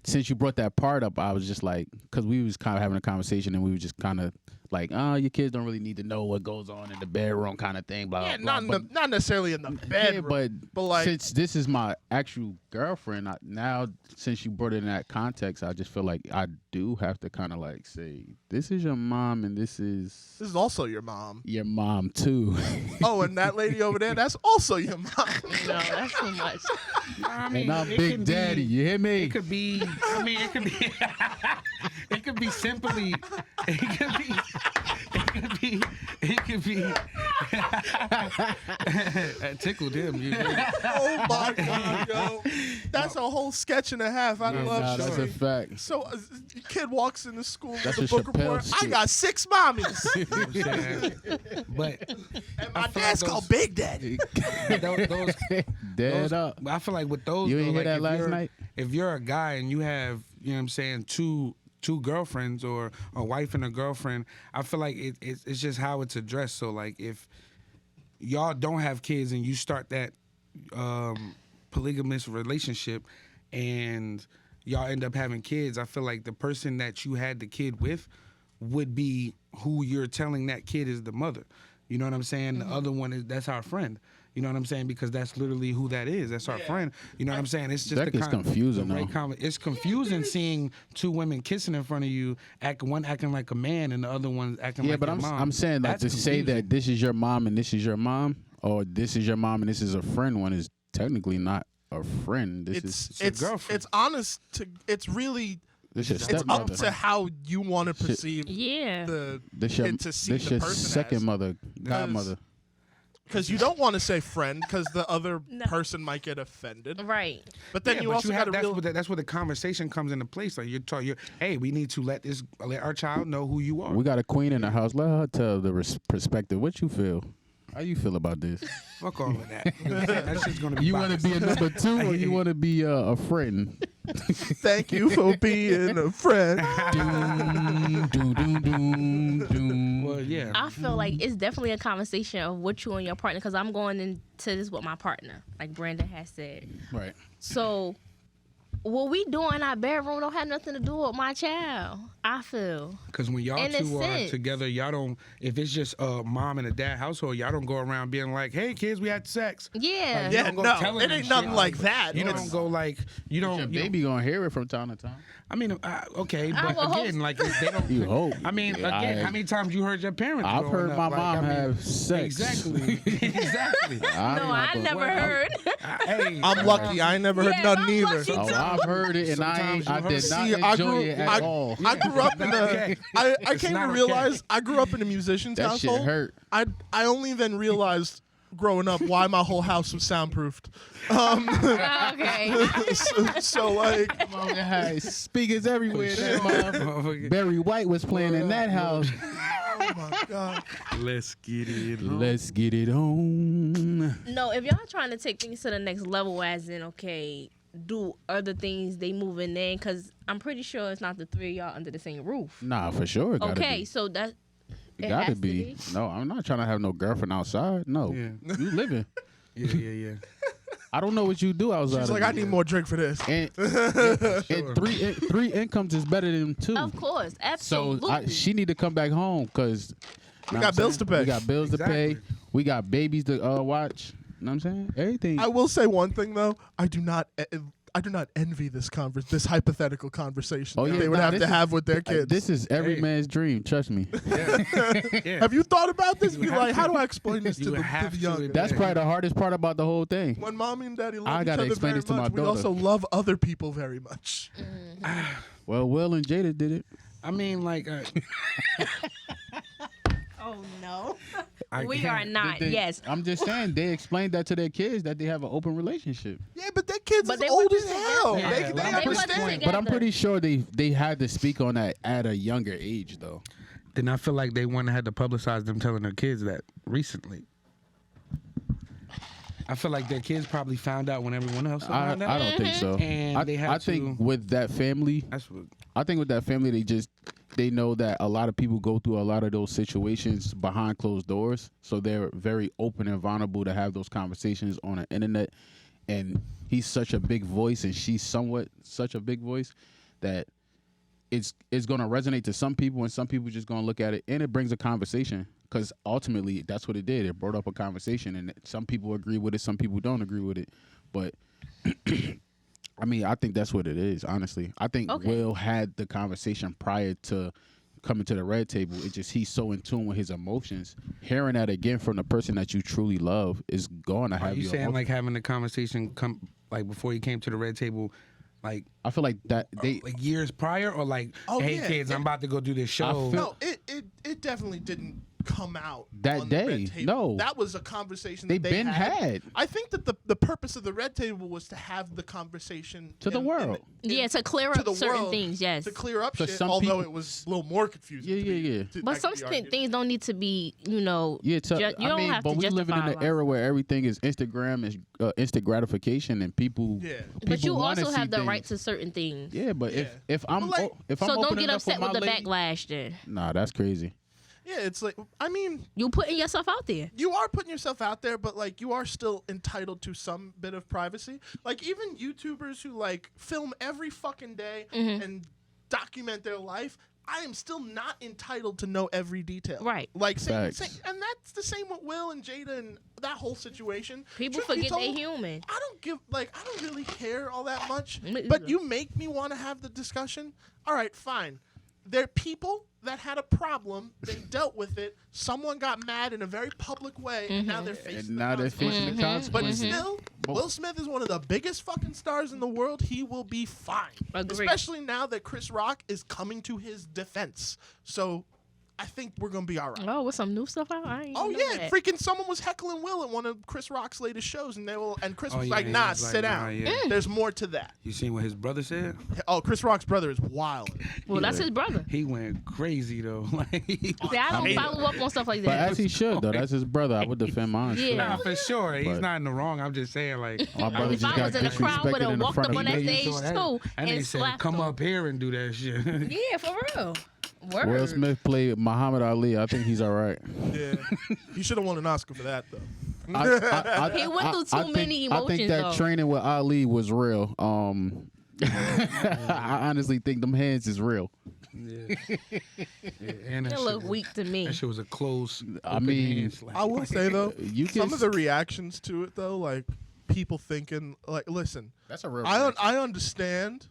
Speaker 2: since you brought that part up, I was just like, because we was kind of having a conversation and we were just kind of like, your kids don't really need to know what goes on in the bedroom kind of thing. Blah,
Speaker 4: Yeah,
Speaker 2: blah,
Speaker 4: not necessarily in the bedroom.
Speaker 2: Yeah,
Speaker 4: but like,
Speaker 2: since this is my actual girlfriend, now since you brought it in that context, I just feel like I do have to kind of like say, this is your mom and this is
Speaker 4: also your mom.
Speaker 2: Your mom too.
Speaker 4: Oh, and that lady over there, that's also your mom.
Speaker 1: No, that's too much.
Speaker 3: I mean,
Speaker 2: And I'm Big Daddy. You hear me?
Speaker 3: It could be. I mean, it could be. It could be simply. It could be. It could be. That tickled him.
Speaker 4: Oh my God, yo, that's a whole sketch and a half. I love
Speaker 2: That's a fact.
Speaker 4: So, kid walks into school
Speaker 2: That's
Speaker 4: with a
Speaker 2: a
Speaker 4: book
Speaker 2: Chappelle
Speaker 4: report. I
Speaker 2: skit.
Speaker 4: got 6 mommies,
Speaker 3: But
Speaker 4: and my
Speaker 3: I feel
Speaker 4: dad's
Speaker 3: like
Speaker 4: called Big Daddy.
Speaker 3: those
Speaker 2: Dead up.
Speaker 3: I feel like with those,
Speaker 2: You ain't
Speaker 3: though,
Speaker 2: hear that
Speaker 3: if
Speaker 2: last
Speaker 3: you're-
Speaker 2: night?
Speaker 3: If you're a guy and you have, you know what I'm saying, two girlfriends or a wife and a girlfriend, I feel like it's just how it's addressed. So like if y'all don't have kids and you start that polygamous relationship and y'all end up having kids, I feel like the person that you had the kid with would be who you're telling that kid is the mother. You know what I'm saying? The other one that's our friend. You know what I'm saying? Because that's literally who that is. That's our friend. You know what I'm saying? It's just
Speaker 2: That gets confusing, though.
Speaker 3: it's confusing seeing two women kissing in front of you, one acting like a man and the other one acting like
Speaker 2: But
Speaker 3: your mom.
Speaker 2: I'm saying like
Speaker 3: That's
Speaker 2: to say
Speaker 3: confusing.
Speaker 2: that this is your mom and this is your mom, or this is your mom and this is a friend one is technically not a friend. This is
Speaker 3: girlfriend.
Speaker 4: It's honest to. It's really.
Speaker 2: this your
Speaker 4: It's
Speaker 2: stepmother.
Speaker 4: up to how you want to perceive
Speaker 1: Yeah.
Speaker 4: the
Speaker 2: This your
Speaker 4: kid to see
Speaker 2: this
Speaker 4: the
Speaker 2: your
Speaker 4: person
Speaker 2: second
Speaker 4: as.
Speaker 2: mother, godmother.
Speaker 4: Because you don't want to say friend, because the other
Speaker 1: No.
Speaker 4: person might get offended.
Speaker 1: Right.
Speaker 4: But then
Speaker 3: Yeah,
Speaker 4: you
Speaker 3: but
Speaker 4: also
Speaker 3: have,
Speaker 4: got to
Speaker 3: that's where the conversation comes into place. Like hey, we need to let our child know who you are.
Speaker 2: We got a queen in the house. Let her tell the perspective. What you feel? How you feel about this?
Speaker 3: Fuck all of that. That's just gonna be.
Speaker 2: You want to be a number 2 or you want to be a friend?
Speaker 4: Thank you for being a friend.
Speaker 2: Doom, doom, doom, doom, doom.
Speaker 3: Well, yeah.
Speaker 1: I feel like it's definitely a conversation of what you and your partner, because I'm going into this with my partner, like Brandon has said.
Speaker 2: Right.
Speaker 1: So what we do in our bedroom don't have nothing to do with my child, I feel.
Speaker 3: Because when y'all
Speaker 1: In a
Speaker 3: two are
Speaker 1: sense.
Speaker 3: together, y'all don't. If it's just a mom and a dad household, y'all don't go around being like, "Hey, kids, we had sex."
Speaker 1: Yeah.
Speaker 3: You
Speaker 4: Yeah,
Speaker 3: don't go
Speaker 4: no,
Speaker 3: telling
Speaker 4: it
Speaker 3: them
Speaker 4: ain't nothing
Speaker 3: shit.
Speaker 4: like that.
Speaker 3: You
Speaker 4: It's-
Speaker 3: don't go like you
Speaker 2: Your
Speaker 3: don't.
Speaker 2: baby gonna hear it from time to time.
Speaker 3: I mean, okay,
Speaker 1: I
Speaker 3: but
Speaker 1: will hope
Speaker 3: again, like they don't.
Speaker 2: You hope.
Speaker 3: I mean,
Speaker 2: Yeah,
Speaker 3: again, how many times you heard your parents?
Speaker 2: I've
Speaker 3: growing
Speaker 2: heard
Speaker 3: up?
Speaker 2: my
Speaker 3: Like,
Speaker 2: mom
Speaker 3: I mean,
Speaker 2: have sex.
Speaker 3: Exactly. Exactly.
Speaker 1: No, I never heard.
Speaker 3: Hey,
Speaker 4: I'm lucky. I ain't never heard
Speaker 1: Yeah,
Speaker 4: nothing
Speaker 1: I'm
Speaker 4: either.
Speaker 1: lucky.
Speaker 2: Oh, I've heard it, and
Speaker 3: Sometimes
Speaker 2: I
Speaker 3: you
Speaker 2: did
Speaker 3: heard-
Speaker 2: not
Speaker 4: See, I
Speaker 2: enjoy
Speaker 4: grew-
Speaker 2: it at all.
Speaker 4: I grew up in
Speaker 3: It's not
Speaker 4: a.
Speaker 3: okay.
Speaker 4: I
Speaker 3: It's
Speaker 4: came to
Speaker 3: not okay.
Speaker 4: realize I grew up in a musician's
Speaker 2: That shit
Speaker 4: household.
Speaker 2: hurt.
Speaker 4: I only then realized growing up why my whole house was soundproofed.
Speaker 1: Okay.
Speaker 4: So like,
Speaker 2: Hey, speakers everywhere. That motherfucker. Barry White was playing in that house.
Speaker 4: oh my God.
Speaker 3: Let's get it.
Speaker 2: Let's get it on.
Speaker 1: No, if y'all trying to take things to the next level, as in, okay, do other things they moving in, because I'm pretty sure it's not the three of y'all under the same roof.
Speaker 2: Nah, for sure. It gotta
Speaker 1: Okay,
Speaker 2: be.
Speaker 1: so that
Speaker 2: It
Speaker 1: it
Speaker 2: gotta
Speaker 1: has to
Speaker 2: be. No, I'm not trying to have no girlfriend outside. No,
Speaker 3: Yeah.
Speaker 2: you living.
Speaker 3: Yeah.
Speaker 2: I don't know what you do outside.
Speaker 4: She's
Speaker 2: of
Speaker 4: like,
Speaker 2: it.
Speaker 4: I need more drink for this.
Speaker 2: And three incomes is better than two.
Speaker 1: Of course,
Speaker 2: So
Speaker 1: absolutely.
Speaker 2: she need to come back home because
Speaker 4: We got bills to pay.
Speaker 2: We got bills to pay.
Speaker 3: Exactly.
Speaker 2: We got babies to watch. You know what I'm saying? Everything.
Speaker 4: I will say one thing though. I do not envy this this hypothetical conversation
Speaker 2: Oh,
Speaker 4: that
Speaker 2: yeah,
Speaker 4: they would
Speaker 2: nah,
Speaker 4: have
Speaker 2: this
Speaker 4: to
Speaker 2: is-
Speaker 4: have with their kids.
Speaker 2: This is every
Speaker 3: Hey.
Speaker 2: man's dream. Trust me.
Speaker 3: Yeah.
Speaker 4: Have you thought about this?
Speaker 3: You
Speaker 4: Be
Speaker 3: have
Speaker 4: like,
Speaker 3: to.
Speaker 4: how do I explain this
Speaker 3: You
Speaker 4: to the
Speaker 3: have to
Speaker 4: young?
Speaker 2: That's probably the hardest part about the whole thing.
Speaker 4: When mommy and daddy
Speaker 2: I
Speaker 4: love each
Speaker 2: gotta
Speaker 4: other
Speaker 2: explain
Speaker 4: very
Speaker 2: this to my
Speaker 4: much, we
Speaker 2: daughter.
Speaker 4: also love other people very much.
Speaker 2: Well, Will and Jada did it.
Speaker 3: I mean, like,
Speaker 1: oh no,
Speaker 3: I
Speaker 1: we
Speaker 3: can't-
Speaker 1: are not.
Speaker 2: They-
Speaker 1: Yes,
Speaker 2: I'm just saying they explained that to their kids that they have an open relationship.
Speaker 4: Yeah, but their kids
Speaker 1: But
Speaker 4: is
Speaker 1: they
Speaker 4: old
Speaker 1: wasn't
Speaker 4: as hell.
Speaker 3: together.
Speaker 4: They,
Speaker 3: Yeah,
Speaker 4: they
Speaker 3: like,
Speaker 1: they wasn't
Speaker 4: understand.
Speaker 1: together.
Speaker 2: But I'm pretty sure they had to speak on that at a younger age though.
Speaker 3: Then I feel like they wouldn't have had to publicize them telling their kids that recently. I feel like their kids probably found out when everyone else
Speaker 2: I
Speaker 3: found out.
Speaker 2: don't
Speaker 1: Mm-hmm.
Speaker 2: think so.
Speaker 3: And they had
Speaker 2: I think
Speaker 3: to-
Speaker 2: with that family,
Speaker 3: That's what.
Speaker 2: I think with that family, they know that a lot of people go through a lot of those situations behind closed doors. So they're very open and vulnerable to have those conversations on the internet. And he's such a big voice and she's somewhat such a big voice that it's going to resonate to some people and some people just going to look at it, and it brings a conversation because ultimately that's what it did. It brought up a conversation, and some people agree with it, some people don't agree with it. But I mean, I think that's what it is, honestly. I think Will had the conversation prior to coming to the red table. It's just he's so in tune with his emotions. Hearing that again from the person that you truly love is going to have
Speaker 3: Are you saying like having the conversation come like before he came to the red table? Like
Speaker 2: I feel like that they
Speaker 3: like years prior, or like, hey kids, I'm about to go do this show.
Speaker 4: No, it definitely didn't come out
Speaker 2: that
Speaker 4: on
Speaker 2: day.
Speaker 4: The red table.
Speaker 2: No,
Speaker 4: that was a conversation
Speaker 2: they've been had.
Speaker 4: I think that the purpose of the red table was to have the conversation
Speaker 2: to the world.
Speaker 1: To clear up certain things. Yes,
Speaker 4: to clear up shit.
Speaker 2: Some
Speaker 4: although
Speaker 2: people,
Speaker 4: it was a little more confusing.
Speaker 2: Yeah.
Speaker 1: But some things don't need to be, you know.
Speaker 2: Yeah,
Speaker 1: you don't have to
Speaker 2: but we living in an era where everything is Instagram, is instant gratification, and people.
Speaker 4: Yeah.
Speaker 1: But you also have the
Speaker 2: things.
Speaker 1: right to certain things.
Speaker 2: Yeah, but if I'm
Speaker 1: so don't get upset with the backlash then.
Speaker 2: Nah, that's crazy.
Speaker 4: Yeah, it's like, I mean,
Speaker 1: you putting yourself out there.
Speaker 4: You are putting yourself out there, but like you are still entitled to some bit of privacy. Like even YouTubers who like film every fucking day and document their life, I am still not entitled to know every detail.
Speaker 1: Right.
Speaker 4: Like and that's the same with Will and Jada and that whole situation.
Speaker 1: People forget they're human.
Speaker 4: I don't really care all that much. But you make me want to have the discussion. All right, fine. They're people that had a problem. They dealt with it. Someone got mad in a very public way, and now they're facing the consequences. But still, Will Smith is one of the biggest fucking stars in the world. He will be fine.
Speaker 1: Agreed.
Speaker 4: Especially now that Chris Rock is coming to his defense. So I think we're going to be all right.
Speaker 1: Oh, with some new stuff out?
Speaker 4: That. Freaking someone was heckling Will at one of Chris Rock's latest shows, and Chris was like, nah, sit down. There's more to that.
Speaker 3: You seen what his brother said?
Speaker 4: Oh, Chris Rock's brother is wild.
Speaker 1: Well, that's his brother.
Speaker 3: He went crazy, though.
Speaker 1: I don't follow up on stuff like that.
Speaker 2: But as he should, though. That's his brother. I would defend mine.
Speaker 1: Yeah.
Speaker 3: Nah, for sure. He's not in the wrong. I'm just saying, like,
Speaker 2: my brother just got
Speaker 1: disrespected in the crowd, would have walked up on that stage, too,
Speaker 3: and slapped him. Come up here and do that shit.
Speaker 1: Yeah, for real. Word.
Speaker 2: Will Smith played Muhammad Ali. I think he's all right.
Speaker 4: Yeah, he should have won an Oscar for that though.
Speaker 1: He went through too many emotions.
Speaker 2: I think that training with Ali was real. I honestly think them hands is real.
Speaker 3: Yeah. And
Speaker 1: it looked weak to me.
Speaker 3: That shit was a close.
Speaker 2: I mean,
Speaker 4: I will say though, some of the reactions to it though, like people thinking, like, listen,
Speaker 2: that's a real.
Speaker 4: I understand.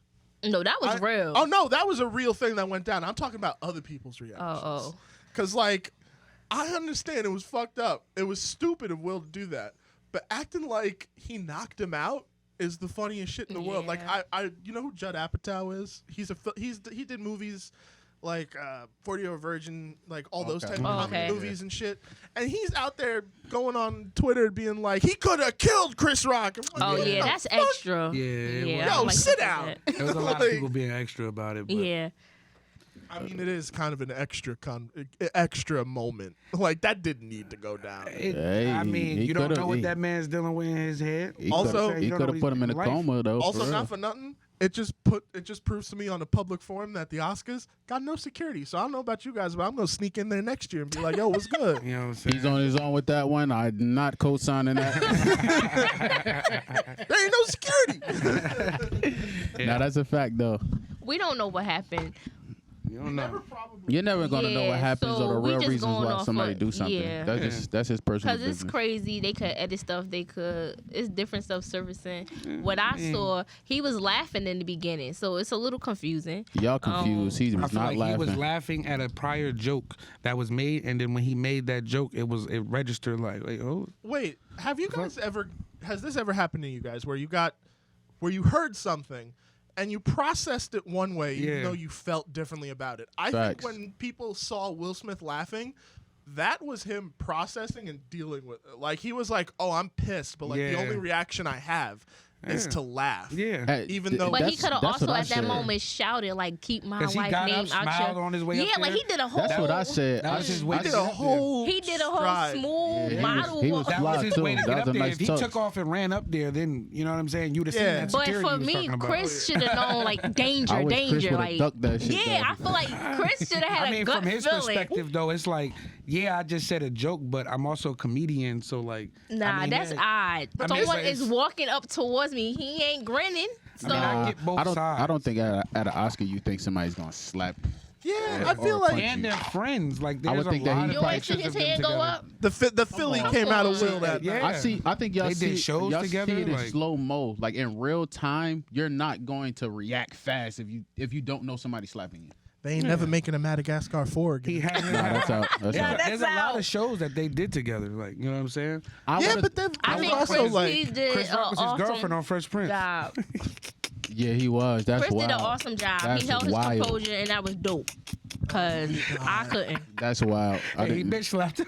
Speaker 1: No, that was real.
Speaker 4: Oh no, that was a real thing that went down. I'm talking about other people's reactions. Because like, I understand it was fucked up. It was stupid of Will to do that. But acting like he knocked him out is the funniest shit in the world. Like you know who Judd Apatow is? He did movies like 40-Year-Old Virgin, like all those type of movies and shit. And he's out there going on Twitter being like, he could have killed Chris Rock.
Speaker 1: Like, that's extra.
Speaker 3: Yeah.
Speaker 4: Yo, sit down.
Speaker 3: There was a lot of people being extra about it. But.
Speaker 1: Yeah.
Speaker 4: I mean, it is kind of an extra moment. Like, that didn't need to go down.
Speaker 3: I mean, you don't know what that man's dealing with in his head.
Speaker 2: He could have put him in a coma, though.
Speaker 4: Also, not for nothing, it just proves to me on a public forum that the Oscars got no security. So I don't know about you guys, but I'm gonna sneak in there next year and be like, "Yo, what's good?"
Speaker 3: You know what I'm saying?
Speaker 2: He's on his own with that one. I'm not co-signing that.
Speaker 4: There ain't no security.
Speaker 2: Now that's a fact, though.
Speaker 1: We don't know what happened.
Speaker 3: You don't know.
Speaker 2: You're never gonna know what happens or the real reasons why somebody do something.
Speaker 1: Yeah.
Speaker 2: That's his personal business.
Speaker 1: Because it's crazy. They could edit stuff. It's different stuff surfacing. What I saw, he was laughing in the beginning, so it's a little confusing.
Speaker 2: Y'all confused. He was not laughing.
Speaker 3: He was laughing at a prior joke that was made, and then when he made that joke, it registered like,
Speaker 4: wait, have you guys has this ever happened to you guys where you heard something and you processed it one way, even though you felt differently about it? I think when people saw Will Smith laughing, that was him processing and dealing with it. Like, he was like, oh, I'm pissed, but like the only reaction I have is to laugh.
Speaker 3: Yeah.
Speaker 4: Even though,
Speaker 1: but he could have also at that moment shouted like, "Keep my wife's name out your."
Speaker 3: On his way up
Speaker 1: like he did a whole.
Speaker 2: That's what I said.
Speaker 3: That was his way.
Speaker 1: He did a whole smooth model.
Speaker 2: He was
Speaker 3: that was his way to get up there.
Speaker 2: Nice
Speaker 3: if he took off and ran up there, then you know what I'm saying. You'd have seen that security.
Speaker 1: But for me, Chris should have known like danger.
Speaker 2: Chris
Speaker 1: like
Speaker 2: ducked that shit,
Speaker 1: I feel like Chris should have had a gut
Speaker 3: from his
Speaker 1: feeling.
Speaker 3: perspective, though, it's like yeah, I just said a joke, but I'm also a comedian, so like.
Speaker 1: Nah,
Speaker 3: I mean,
Speaker 1: that's odd.
Speaker 3: I mean,
Speaker 1: Someone
Speaker 3: it's-
Speaker 1: is walking up towards me. He ain't grinning. So
Speaker 3: I get both sides.
Speaker 2: I don't think at an Oscar you think somebody's gonna slap.
Speaker 4: Yeah,
Speaker 2: Or-
Speaker 4: I feel
Speaker 2: or
Speaker 4: like
Speaker 2: punch
Speaker 3: And
Speaker 2: you.
Speaker 3: they're friends. Like there's
Speaker 2: would think
Speaker 3: a
Speaker 2: that
Speaker 3: lot
Speaker 2: he
Speaker 3: of
Speaker 1: you ain't
Speaker 3: pictures
Speaker 1: see his
Speaker 3: of them
Speaker 1: hand go
Speaker 3: together.
Speaker 1: up.
Speaker 4: the Philly came out of Will that
Speaker 3: Yeah.
Speaker 4: night.
Speaker 2: I think y'all
Speaker 3: They
Speaker 2: see
Speaker 3: did shows
Speaker 2: y'all
Speaker 3: together,
Speaker 2: see it in
Speaker 3: like-
Speaker 2: slow mo, like in real time. You're not going to react fast if you don't know somebody slapping you.
Speaker 4: They ain't never making a Madagascar 4 again.
Speaker 3: He had.
Speaker 2: Nah, that's out. That's
Speaker 1: Yeah,
Speaker 2: out.
Speaker 1: that's
Speaker 3: There's a lot
Speaker 1: out.
Speaker 3: of shows that they did together. Like you know what I'm saying?
Speaker 2: I
Speaker 4: Yeah,
Speaker 2: would've-
Speaker 4: but then
Speaker 1: I
Speaker 4: I
Speaker 1: think
Speaker 4: also
Speaker 1: Chris
Speaker 4: like
Speaker 1: he did
Speaker 3: Chris Rock was his
Speaker 1: awesome
Speaker 3: girlfriend on Fresh Prince.
Speaker 1: job.
Speaker 2: yeah, he was. That's
Speaker 1: Chris
Speaker 2: wild.
Speaker 1: did an awesome job.
Speaker 2: That's
Speaker 1: He held his
Speaker 2: wild.
Speaker 1: composure, and that was dope. Cause I couldn't.
Speaker 2: That's wild. I
Speaker 3: Hey, he
Speaker 2: didn't-
Speaker 3: bitch slapped him.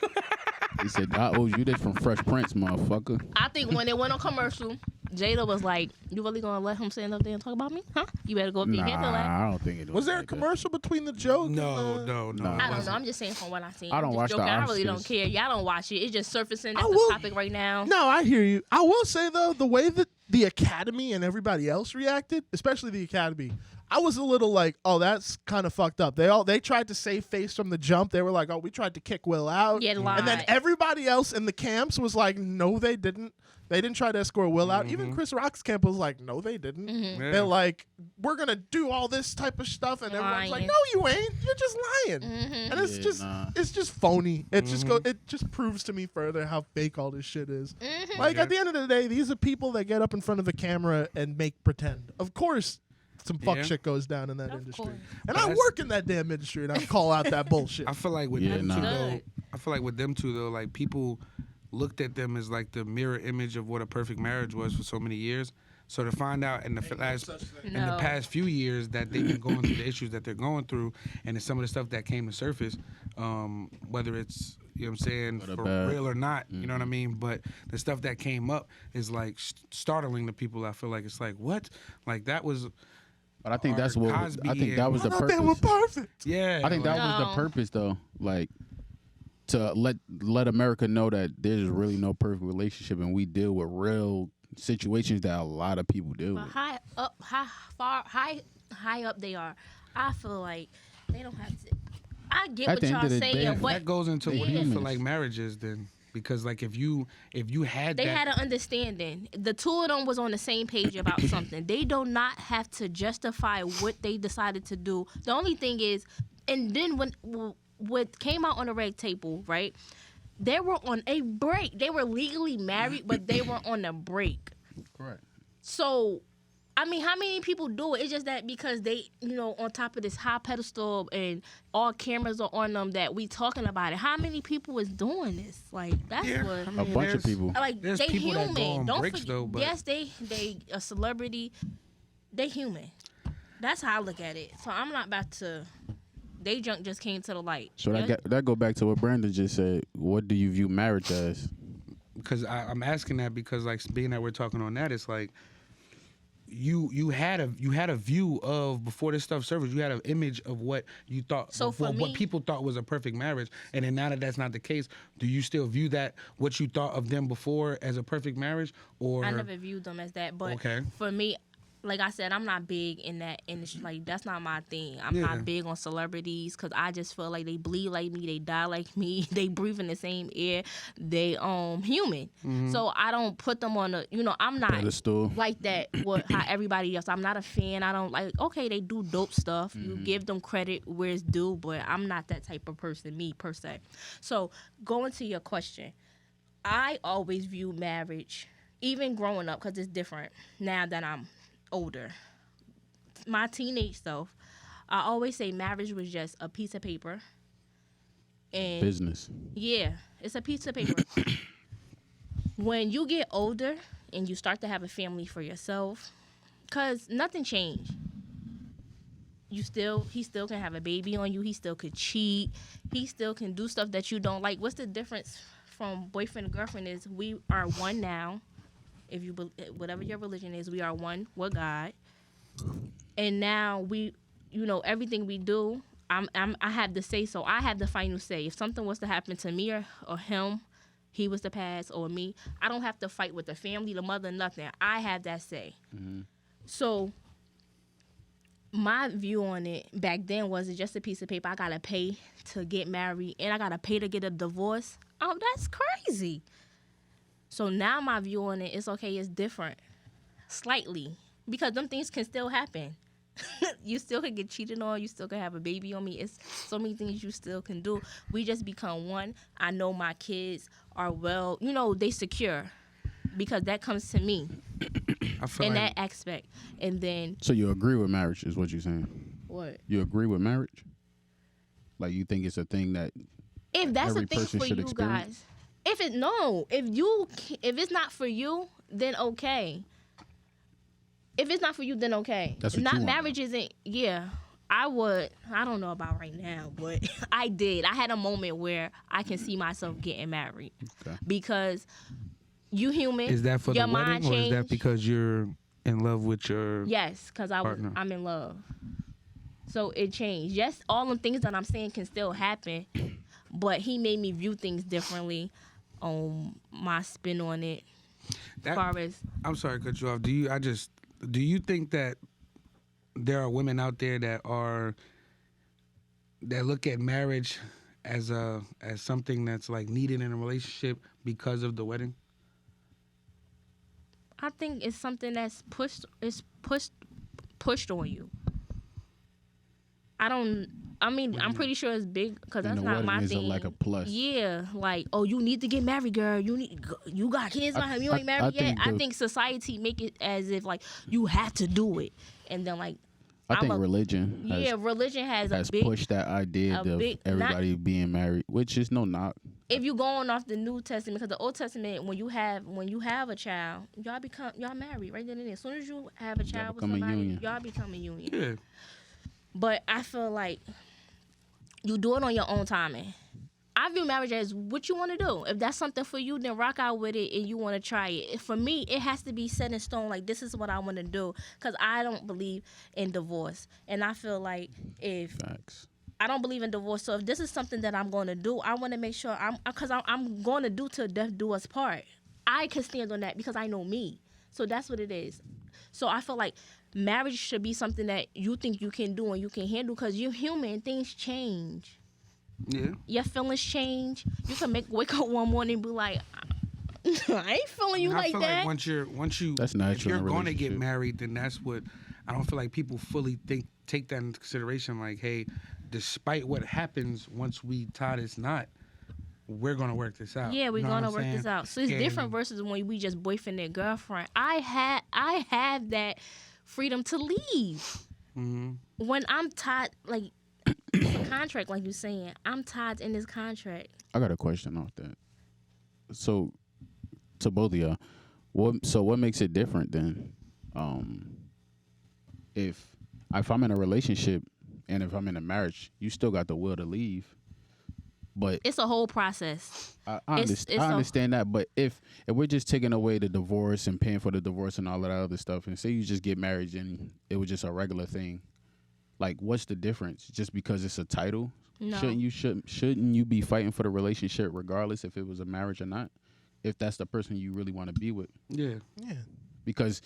Speaker 2: He said, "I owe you this from Fresh Prince, motherfucker."
Speaker 1: I think when they went on commercial, Jada was like, "You really gonna let him stand up there and talk about me? Huh? You better go up there and handle that."
Speaker 2: Nah, I don't think it
Speaker 4: was there a
Speaker 2: like that.
Speaker 4: commercial between the joke?
Speaker 3: No,
Speaker 4: and,
Speaker 3: no, no.
Speaker 2: Nah.
Speaker 3: it
Speaker 1: I don't
Speaker 3: wasn't.
Speaker 1: know. I'm just saying from what I seen.
Speaker 2: I don't
Speaker 1: I'm
Speaker 2: watch
Speaker 1: just
Speaker 2: the
Speaker 1: joking. I really
Speaker 2: Oscars.
Speaker 1: don't care. Y'all don't watch it. It's just surfacing
Speaker 4: I
Speaker 1: as
Speaker 4: will-
Speaker 1: the topic right now.
Speaker 4: No, I hear you. I will say though, the way that the Academy and everybody else reacted, especially the Academy, I was a little like, oh, that's kind of fucked up. They tried to save face from the jump. They were like, oh, we tried to kick Will out.
Speaker 1: Yeah,
Speaker 4: and then
Speaker 1: lied.
Speaker 4: everybody else in the camps was like, no, they didn't. They didn't try to escort Will out. Even Chris Rock's camp was like, no, they didn't.
Speaker 3: Yeah.
Speaker 4: They're like, we're gonna do all this type of stuff, and everyone's like,
Speaker 1: Lying.
Speaker 4: no, you ain't. You're just lying. And it's
Speaker 2: Yeah,
Speaker 4: just,
Speaker 2: nah.
Speaker 4: it's just phony. It it just proves to me further how fake all this shit is. Like at the end of the day, these are people that get up in front of a camera and make pretend. Of course, some fuck
Speaker 3: Yeah.
Speaker 4: shit goes down in that
Speaker 1: Of
Speaker 4: industry,
Speaker 1: course.
Speaker 4: and I work in that damn industry, and I call out that bullshit.
Speaker 3: I feel like with
Speaker 2: Yeah,
Speaker 3: them
Speaker 2: nah.
Speaker 3: two though.
Speaker 1: Good.
Speaker 3: I feel like with them two though, like people looked at them as like the mirror image of what a perfect marriage was for so many years. So to find out in the in the
Speaker 1: No.
Speaker 3: past few years that they've been going through the issues that they're going through, and some of the stuff that came to surface, whether it's you know what I'm saying
Speaker 2: Good or
Speaker 3: for
Speaker 2: bad.
Speaker 3: real or not, you know what I mean. But the stuff that came up is like startling to people. I feel like it's like what, like that was.
Speaker 2: But I think
Speaker 3: Or
Speaker 2: that's what
Speaker 3: Cosby
Speaker 2: I think that
Speaker 3: and-
Speaker 2: was
Speaker 4: I
Speaker 2: the
Speaker 4: thought they were
Speaker 2: purpose.
Speaker 4: perfect.
Speaker 3: Yeah,
Speaker 2: I think that
Speaker 3: like,
Speaker 2: was the
Speaker 1: No.
Speaker 2: purpose though, like to let America know that there's really no perfect relationship, and we deal with real situations that a lot of people deal
Speaker 1: But
Speaker 2: with.
Speaker 1: high up they are. I feel like they don't have to. I get
Speaker 2: At
Speaker 1: what
Speaker 2: the end
Speaker 1: y'all
Speaker 2: of the
Speaker 1: saying,
Speaker 2: day,
Speaker 1: but
Speaker 3: that goes into what you
Speaker 2: humans.
Speaker 3: feel like marriage is then. Because like if you had
Speaker 1: they
Speaker 3: that,
Speaker 1: had an understanding. The two of them was on the same page about something. They do not have to justify what they decided to do. The only thing is, and then when what came out on the red table, right? They were on a break. They were legally married, but they were on a break.
Speaker 2: Correct.
Speaker 1: So, I mean, how many people do it? It's just that because they, on top of this high pedestal and all cameras are on them that we talking about it. How many people is doing this? Like, that's
Speaker 3: Yeah,
Speaker 1: what.
Speaker 3: I
Speaker 2: A
Speaker 3: mean,
Speaker 2: bunch of
Speaker 3: there's-
Speaker 2: people.
Speaker 1: Like,
Speaker 3: There's
Speaker 1: they
Speaker 3: people that
Speaker 1: human.
Speaker 3: go on
Speaker 1: Don't
Speaker 3: breaks,
Speaker 1: forget.
Speaker 3: though, but-
Speaker 1: Yes, they a celebrity. They human. That's how I look at it. So I'm not about to. They junk just came to the light.
Speaker 2: So
Speaker 1: Yeah?
Speaker 2: that go back to what Brandon just said. What do you view marriage as?
Speaker 3: because I'm asking that because like being that we're talking on that, it's like you had a view of before this stuff surfaced. You had an image of what you thought,
Speaker 1: So for
Speaker 3: what
Speaker 1: me-
Speaker 3: people thought was a perfect marriage, and then now that that's not the case, do you still view that what you thought of them before as a perfect marriage, or
Speaker 1: I never viewed them as that. But
Speaker 3: Okay.
Speaker 1: for me, like I said, I'm not big in that industry. Like, that's not my thing. I'm
Speaker 3: Yeah.
Speaker 1: not big on celebrities because I just feel like they bleed like me, they die like me, they breathe in the same air, they human.
Speaker 3: Mm-hmm.
Speaker 1: So I don't put them on a, I'm not
Speaker 2: Pedestal.
Speaker 1: like that. How everybody else. I'm not a fan. I don't like. Okay, they do dope stuff. You give them credit where it's due, but I'm not that type of person, me per se. So going to your question, I always view marriage, even growing up, because it's different now that I'm older. My teenage self, I always say marriage was just a piece of paper. And
Speaker 2: Business.
Speaker 1: yeah, it's a piece of paper. When you get older and you start to have a family for yourself, because nothing changed. He still can have a baby on you. He still could cheat. He still can do stuff that you don't like. What's the difference from boyfriend and girlfriend is we are one now. If you whatever your religion is, we are one with God. And now we, everything we do, I have the say so. I have the final say. If something was to happen to me or him, he was to pass, or me, I don't have to fight with the family, the mother, nothing. I have that say. So my view on it back then was it just a piece of paper. I gotta pay to get married and I gotta pay to get a divorce. Oh, that's crazy. So now my view on it is okay, it's different. Slightly. Because them things can still happen. You still can get cheated on. You still can have a baby on me. It's so many things you still can do. We just become one. I know my kids are well, they secure. Because that comes to me.
Speaker 3: I feel
Speaker 1: in
Speaker 3: like
Speaker 1: that aspect. And then...
Speaker 2: So you agree with marriage is what you're saying?
Speaker 1: What?
Speaker 2: You agree with marriage? Like you think it's a thing that
Speaker 1: if that's
Speaker 2: every
Speaker 1: a thing
Speaker 2: person
Speaker 1: for
Speaker 2: should
Speaker 1: you
Speaker 2: experience?
Speaker 1: guys. If it's not for you, then okay. If it's not for you, then okay.
Speaker 2: That's what
Speaker 1: not
Speaker 2: you want,
Speaker 1: marriage isn't. Yeah, I don't know about right now, but I did. I had a moment where I can see myself getting married because you human.
Speaker 3: Is that for
Speaker 1: your
Speaker 3: the
Speaker 1: mind
Speaker 3: wedding, or is that
Speaker 1: changed.
Speaker 3: because you're in love with your?
Speaker 1: Yes, because I'm in love. So it changed. Yes, all the things that I'm saying can still happen, but he made me view things differently. My spin on it. As far as
Speaker 3: I'm sorry to cut you off. Do you think that there are women out there that look at marriage as something that's like needed in a relationship because of the wedding?
Speaker 1: I think it's something that's pushed on you. I'm pretty sure it's big because that's not my
Speaker 2: is
Speaker 1: thing.
Speaker 2: like a plus.
Speaker 1: Yeah, like, oh, you need to get married, girl. You got kids behind you ain't married yet. I think society make it as if like you have to do it, and then like
Speaker 2: I think religion
Speaker 1: has
Speaker 2: pushed that idea of everybody being married, which is no knock.
Speaker 1: If you going off the New Testament, because the Old Testament, when you have a child, y'all married right then and there. As soon as you have a child with somebody, y'all become a union.
Speaker 3: Yeah.
Speaker 1: But I feel like you do it on your own timing. I view marriage as what you want to do. If that's something for you, then rock out with it and you want to try it. For me, it has to be set in stone. Like, this is what I want to do. Because I don't believe in divorce. And I feel like I don't believe in divorce. So if this is something that I'm going to do, I want to make sure I'm going to do till death do us part. I can stand on that because I know me. So that's what it is. So I feel like marriage should be something that you think you can do and you can handle because you're human. Things change.
Speaker 3: Yeah.
Speaker 1: Your feelings change. You can wake up one morning and be like, I ain't feeling you like that.
Speaker 3: Like once you
Speaker 2: that's natural.
Speaker 3: If you're going to get married, then that's what I don't feel like people fully take that into consideration. Like, hey, despite what happens once we tie this knot, we're gonna work this out.
Speaker 1: Yeah, we're gonna work this out. So it's different versus when we just boyfriend and girlfriend. I have that freedom to leave. Mm-hmm. When I'm tied, like it's a contract, like you're saying. I'm tied in this contract.
Speaker 2: I got a question off that. So, to both of y'all, what makes it different then? If I'm in a relationship and if I'm in a marriage, you still got the will to leave. But
Speaker 1: it's a whole process.
Speaker 2: I understand that, but if we're just taking away the divorce and paying for the divorce and all of that other stuff, and say you just get married and it was just a regular thing, like what's the difference? Just because it's a title,
Speaker 1: no.
Speaker 2: Shouldn't you be fighting for the relationship regardless if it was a marriage or not? If that's the person you really want to be with,
Speaker 3: yeah.
Speaker 2: Because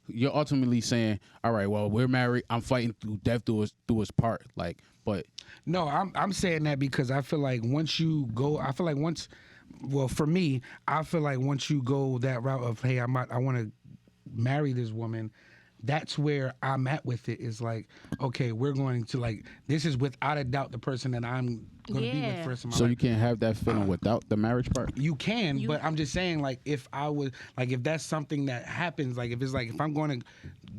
Speaker 2: you're ultimately saying, all right, well, we're married. I'm fighting through death do us part. Like, but
Speaker 3: no, I'm saying that because I feel like for me, I feel like once you go that route of, hey, I want to marry this woman, that's where I'm at with it. Is like, okay, we're going to like, this is without a doubt the person that I'm going to be with first in my life.
Speaker 2: So you can't have that feeling without the marriage part?
Speaker 3: You can, but I'm just saying, like, if that's something that happens, like, if I'm going to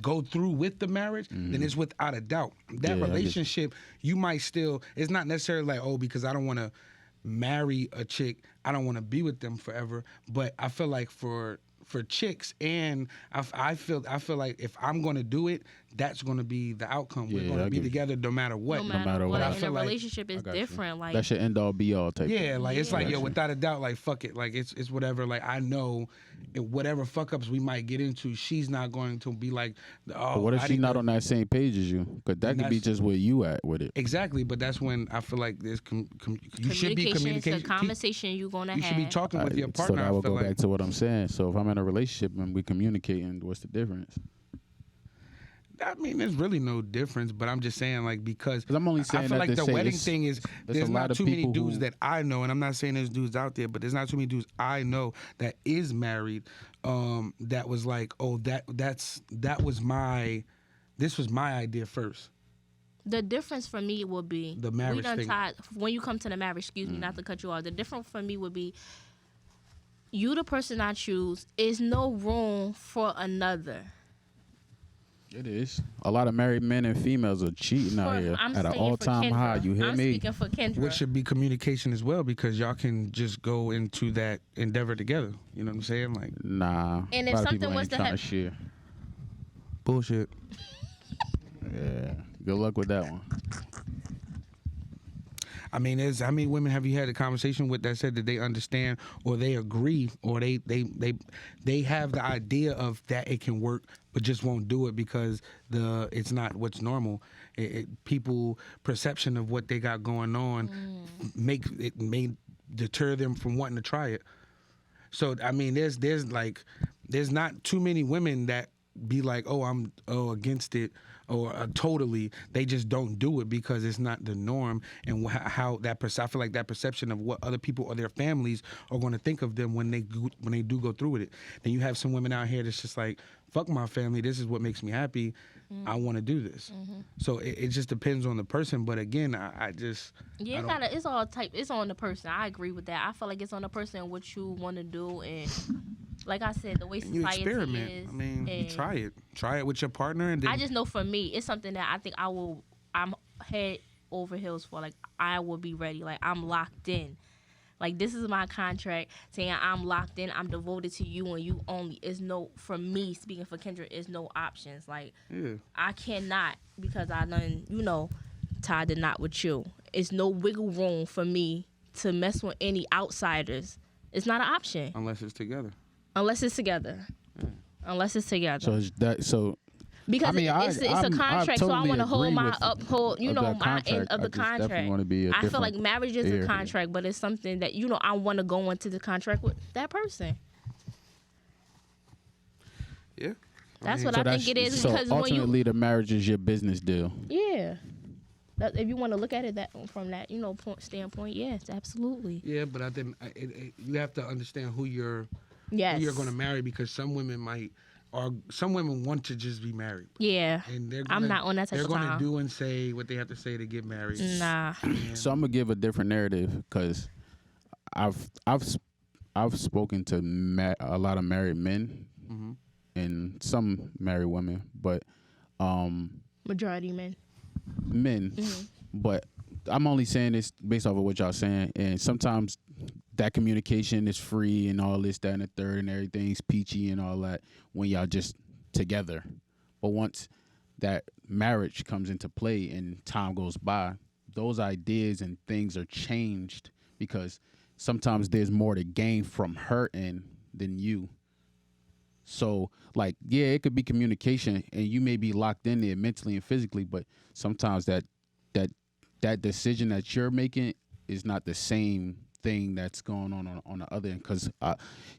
Speaker 3: go through with the marriage, then it's without a doubt. That relationship, you might still, it's not necessarily like, oh, because I don't want to marry a chick, I don't want to be with them forever. But I feel like for chicks, and I feel like if I'm going to do it, that's going to be the outcome. We're going to be together no matter what.
Speaker 1: No matter what.
Speaker 3: I feel
Speaker 1: like a relationship is different. Like
Speaker 2: that should end all be all type.
Speaker 3: Yeah, like it's like without a doubt, like fuck it, like it's whatever. Like I know, whatever fuck ups we might get into, she's not going to be like, oh. But
Speaker 2: what if she's not on that same page as you? Because that could be just where you at with it.
Speaker 3: Exactly, but that's when I feel like there's you should be communicating.
Speaker 1: It's a conversation you're gonna have.
Speaker 3: You should be talking with your partner.
Speaker 2: So that will go back to what I'm saying. So if I'm in a relationship and we communicating, what's the difference?
Speaker 3: I mean, there's really no difference, but I'm just saying, like, because
Speaker 2: I'm only saying
Speaker 3: I feel
Speaker 2: that
Speaker 3: like
Speaker 2: to
Speaker 3: the
Speaker 2: say
Speaker 3: wedding thing is there's
Speaker 2: a lot
Speaker 3: not
Speaker 2: of
Speaker 3: too many
Speaker 2: people
Speaker 3: dudes
Speaker 2: who-
Speaker 3: that I know, and I'm not saying there's dudes out there, but there's not too many dudes I know that is married. That was like, oh, that was my, this was my idea first.
Speaker 1: The difference for me would be
Speaker 3: The marriage
Speaker 1: we done
Speaker 3: thing.
Speaker 1: tied when you come to the marriage. Excuse me, not to cut you off. The difference for me would be you, the person I choose, is no room for another.
Speaker 2: It is. A lot of married men and females are cheating out here
Speaker 1: I'm
Speaker 2: at an
Speaker 1: saying for
Speaker 2: all-time
Speaker 1: Kendra.
Speaker 2: high. You hear
Speaker 1: I'm
Speaker 2: me?
Speaker 1: speaking for Kendra.
Speaker 3: Which should be communication as well, because y'all can just go into that endeavor together. You know what I'm saying? Like,
Speaker 2: Nah.
Speaker 1: And if
Speaker 2: a lot of
Speaker 1: something
Speaker 2: people
Speaker 1: was
Speaker 2: ain't
Speaker 1: to
Speaker 2: trying
Speaker 1: hap-
Speaker 2: share.
Speaker 3: bullshit.
Speaker 2: Yeah. Good luck with that one.
Speaker 3: I mean, how many women have you had a conversation with that said that they understand or they agree or they have the idea of that it can work, but just won't do it because it's not what's normal. People perception of what they got going on may deter them from wanting to try it. So I mean, there's not too many women that be like, I'm against it or totally. They just don't do it because it's not the norm, and how that I feel like that perception of what other people or their families are going to think of them when they do go through with it. Then you have some women out here that's just like, fuck my family. This is what makes me happy. I want to do this. So it just depends on the person. But again,
Speaker 1: It's all type. It's on the person. I agree with that. I feel like it's on the person and what you want to do, and like I said, the way
Speaker 3: you
Speaker 1: society
Speaker 3: experiment.
Speaker 1: is.
Speaker 3: I mean, you
Speaker 1: and
Speaker 3: try it with your partner, and then
Speaker 1: I just know for me, it's something that I think I'm head over heels for. Like I will be ready. Like I'm locked in. Like this is my contract saying I'm locked in. I'm devoted to you and you only. Is no, for me speaking for Kendra, is no options. Like I cannot, because I done tied the knot with you. It's no wiggle room for me to mess with any outsiders. It's not an option
Speaker 3: unless it's together.
Speaker 1: unless it's together. Unless it's together.
Speaker 2: So is that so?
Speaker 1: Because
Speaker 2: I mean,
Speaker 1: it's a contract, so I
Speaker 2: totally
Speaker 1: want to hold
Speaker 2: agree
Speaker 1: my
Speaker 2: with
Speaker 1: uphold,
Speaker 2: of that
Speaker 1: my end of
Speaker 2: I
Speaker 1: the
Speaker 2: just definitely
Speaker 1: contract.
Speaker 2: wanna be a
Speaker 1: I feel like
Speaker 2: different
Speaker 1: marriage is
Speaker 2: area.
Speaker 1: a contract, but it's something that I want to go into the contract with that person.
Speaker 3: Yeah.
Speaker 1: That's what I think it is.
Speaker 2: So
Speaker 1: Because when
Speaker 2: ultimately, the marriage is your business deal.
Speaker 1: if you want to look at it from that standpoint, yes, absolutely.
Speaker 3: Yeah, but I think you have to understand who you're going to marry, because some women want to just be married.
Speaker 1: Yeah,
Speaker 3: And
Speaker 1: I'm not on that type
Speaker 3: They're
Speaker 1: of
Speaker 3: going to
Speaker 1: time.
Speaker 3: do and say what they have to say to get married.
Speaker 1: Nah.
Speaker 2: So I'm gonna give a different narrative because I've spoken to a lot of married men and some married women, but
Speaker 1: Majority men.
Speaker 2: But I'm only saying this based off of what y'all saying, and sometimes that communication is free and all this, that, and the third, and everything's peachy and all that when y'all just together. But once that marriage comes into play and time goes by, those ideas and things are changed because sometimes there's more to gain from her end than you. So, like, yeah, it could be communication, and you may be locked in there mentally and physically, but sometimes that decision that you're making is not the same thing that's going on the other end, because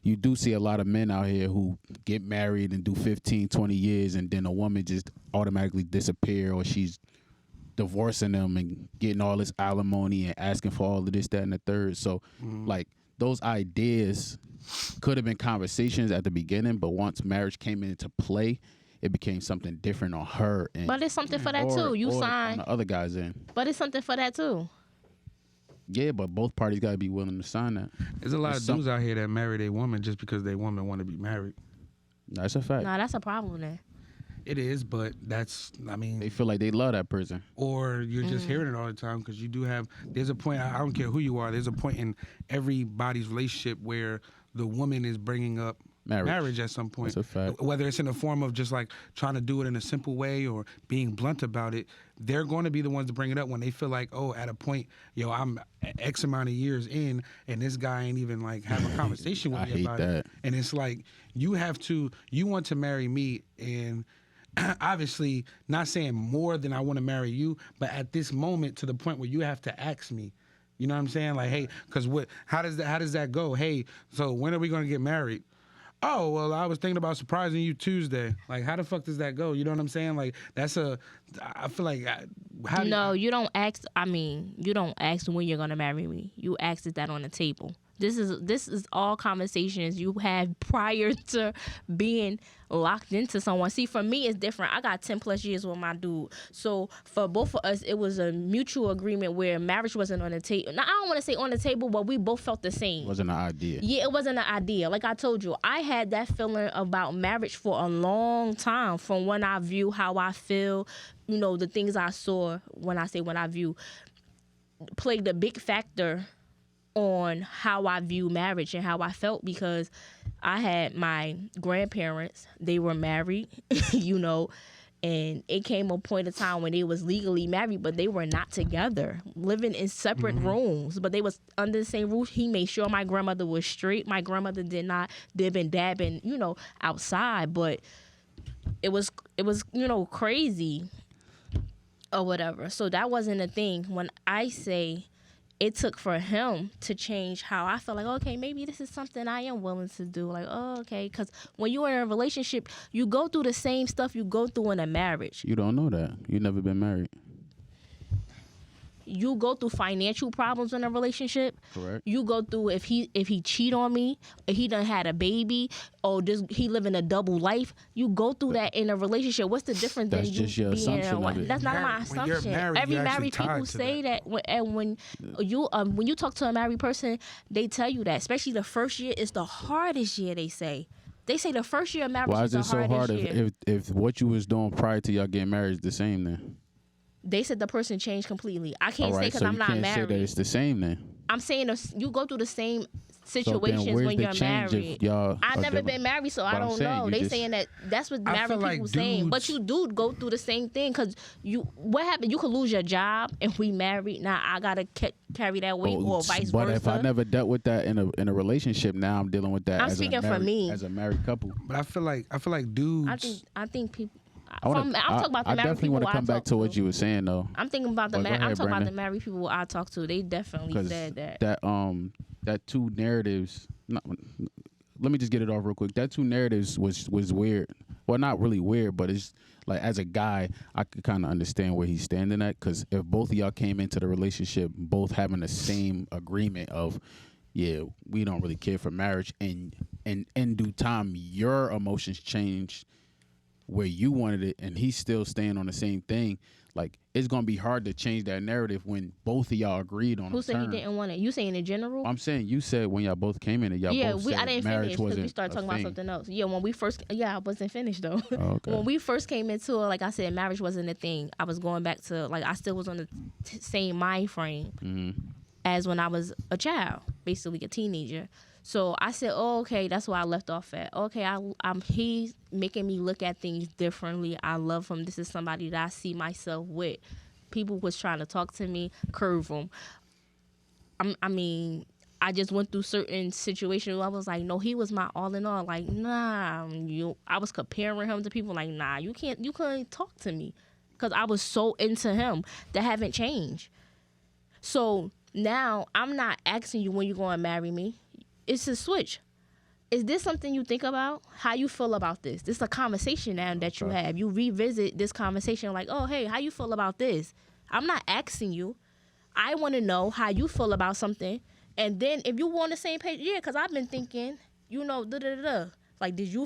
Speaker 2: you do see a lot of men out here who get married and do 15, 20 years, and then a woman just automatically disappear, or she's divorcing them and getting all this alimony and asking for all of this, that, and the third. So, like, those ideas could have been conversations at the beginning, but once marriage came into play, it became something different on her end.
Speaker 1: But it's something for that too. You
Speaker 2: or
Speaker 1: signed.
Speaker 2: on the other guy's end.
Speaker 1: But it's something for that too.
Speaker 2: Yeah, but both parties got to be willing to sign that.
Speaker 3: There's a lot of dudes out here that marry their woman just because their woman want to be married.
Speaker 2: That's a fact.
Speaker 1: Nah, that's a problem then.
Speaker 3: It is, but
Speaker 2: They feel like they love that person.
Speaker 3: or you're just hearing it all the time, because you do have, there's a point, I don't care who you are, there's a point in everybody's relationship where the woman is bringing up marriage at some point.
Speaker 2: That's a fact.
Speaker 3: Whether it's in the form of just like trying to do it in a simple way or being blunt about it, they're going to be the ones to bring it up when they feel like, at a point, I'm X amount of years in and this guy ain't even like have a conversation with
Speaker 2: I
Speaker 3: me
Speaker 2: hate
Speaker 3: about
Speaker 2: that.
Speaker 3: it. And it's like, you want to marry me, and obviously not saying more than I want to marry you, but at this moment to the point where you have to ask me. You know what I'm saying? Like, hey, because how does that go? Hey, so when are we going to get married? oh, well, I was thinking about surprising you Tuesday. Like, how the fuck does that go? You know what I'm saying? Like, I feel like,
Speaker 1: you don't ask. I mean, you don't ask when you're gonna marry me. You ask, is that on the table? This is all conversations you have prior to being locked into someone. See, for me, it's different. I got 10 plus years with my dude. So for both of us, it was a mutual agreement where marriage wasn't on the table. Now, I don't want to say on the table, but we both felt the same.
Speaker 2: It wasn't an idea.
Speaker 1: Yeah, it wasn't an idea. Like I told you, I had that feeling about marriage for a long time from when I view how I feel, the things I saw when I view played a big factor on how I view marriage and how I felt, because I had my grandparents, they were married, and it came a point of time when they was legally married, but they were not together, living in separate rooms, but they was under the same roof. He made sure my grandmother was straight. My grandmother did not dib and dab and, outside, but it was crazy or whatever. So that wasn't a thing. When I say it took for him to change how I felt, like, okay, maybe this is something I am willing to do. Like, oh, okay. Because when you're in a relationship, you go through the same stuff you go through in a marriage.
Speaker 2: You don't know that. You've never been married.
Speaker 1: You go through financial problems in a relationship.
Speaker 2: Correct.
Speaker 1: You go through if he cheat on me, if he done had a baby, or he living a double life. You go through that in a relationship. What's the difference than you
Speaker 2: just your
Speaker 1: being
Speaker 2: assumption of it.
Speaker 1: That's not my assumption. Every married people say that. When you talk to a married person, they tell you that. Especially the first year is the hardest year. They say the first year of marriage is the hardest year. Why is it so hard
Speaker 2: if what you was doing prior to y'all getting married is the same then?
Speaker 1: They said the person changed completely. I can't say because I'm not married.
Speaker 2: You can't say that it's the same then.
Speaker 1: I'm saying you go through the same situations when you're married. I've never been married, so I don't know. They saying that's what married people saying. But you do go through the same thing, because what happened? You could lose your job and we married. Now I gotta carry that weight, or vice versa.
Speaker 2: But if I never dealt with that in a relationship, now I'm dealing with that.
Speaker 1: I'm speaking for me
Speaker 2: as a married couple.
Speaker 3: But I feel like dudes.
Speaker 1: I think people.
Speaker 2: I'm talking about the married people. I definitely want to come back to what you were saying though.
Speaker 1: I'm thinking about I'm talking about the married people I talk to. They definitely said that.
Speaker 2: That two narratives. Let me just get it off real quick. That two narratives was weird. Well, not really weird, but it's like, as a guy, I could kind of understand where he's standing at, because if both of y'all came into the relationship both having the same agreement of, yeah, we don't really care for marriage, and in due time your emotions changed where you wanted it, and he's still staying on the same thing, like, it's gonna be hard to change that narrative when both of y'all agreed on.
Speaker 1: Who said he didn't want it? You saying in general?
Speaker 2: I'm saying you said when y'all both came in and y'all both said
Speaker 1: I didn't
Speaker 2: marriage
Speaker 1: finish because we
Speaker 2: wasn't
Speaker 1: started talking
Speaker 2: a
Speaker 1: about
Speaker 2: thing.
Speaker 1: something else. Yeah, when we first, I wasn't finished though.
Speaker 2: Oh, okay.
Speaker 1: When we first came into it, like I said, marriage wasn't a thing. I was going back to, like, I still was on the same mind frame as when I was a child, basically a teenager. So I said, oh, okay, that's where I left off at. Okay, he's making me look at things differently. I love him. This is somebody that I see myself with. People was trying to talk to me, curve them. I just went through certain situations where I was like, no, he was my all in all. Like, nah, I was comparing him to people like, nah, you couldn't talk to me, because I was so into him. That haven't changed. So now I'm not asking you when you're going to marry me. It's a switch. Is this something you think about? How you feel about this? This is a conversation now that you have. You revisit this conversation like, oh, hey, how you feel about this? I'm not asking you. I want to know how you feel about something. And then if you on the same page, yeah, because I've been thinking, da-da-da-da. Like, did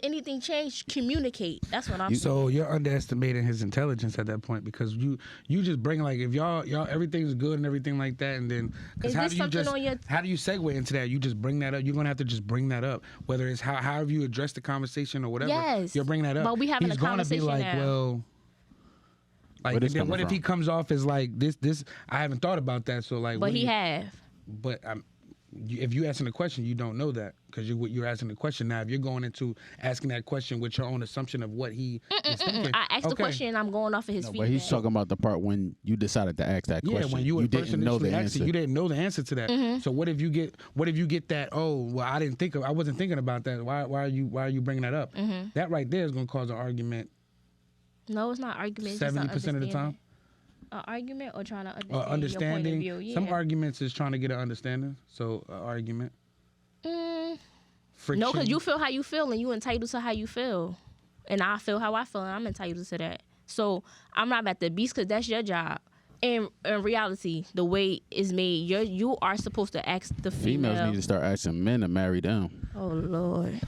Speaker 1: anything change? Communicate. That's what I'm saying. So
Speaker 3: you're underestimating his intelligence at that point, because you just bring, like, if y'all everything's good and everything like that, and then how do you segue into that? You just bring that up. You're gonna have to just bring that up, whether it's however you address the conversation or whatever.
Speaker 1: Yes,
Speaker 3: you're bringing that up.
Speaker 1: But we having
Speaker 3: He's
Speaker 1: a conversation
Speaker 3: gonna be like,
Speaker 1: now.
Speaker 3: well, like, and then what if he comes off as like this? I haven't thought about that. So like,
Speaker 1: but he have.
Speaker 3: But if you asking a question, you don't know that, because you're asking the question. Now, if you're going into asking that question with your own assumption of what he is thinking.
Speaker 1: I asked the question and I'm going off of his feedback.
Speaker 2: But he's talking about the part when you decided to ask that question.
Speaker 3: Yeah, when you
Speaker 2: didn't know the answer.
Speaker 3: You didn't know the answer to that.
Speaker 1: Mm-hmm.
Speaker 3: So what if you get that? Oh, well, I wasn't thinking about that. Why are you bringing that up?
Speaker 1: Mm-hmm.
Speaker 3: That right there is going to cause an argument.
Speaker 1: No, it's not argument.
Speaker 3: 70% of the time.
Speaker 1: An argument or trying to understand your point of view? Yeah.
Speaker 3: Some arguments is trying to get an understanding. So an argument. friction.
Speaker 1: No, because you feel how you feel, and you entitled to how you feel, and I feel how I feel, and I'm entitled to that. So I'm not about to beast because that's your job. In reality, the way it's made, you are supposed to ask the female.
Speaker 2: Females need to start asking men to marry them.
Speaker 1: Oh Lord.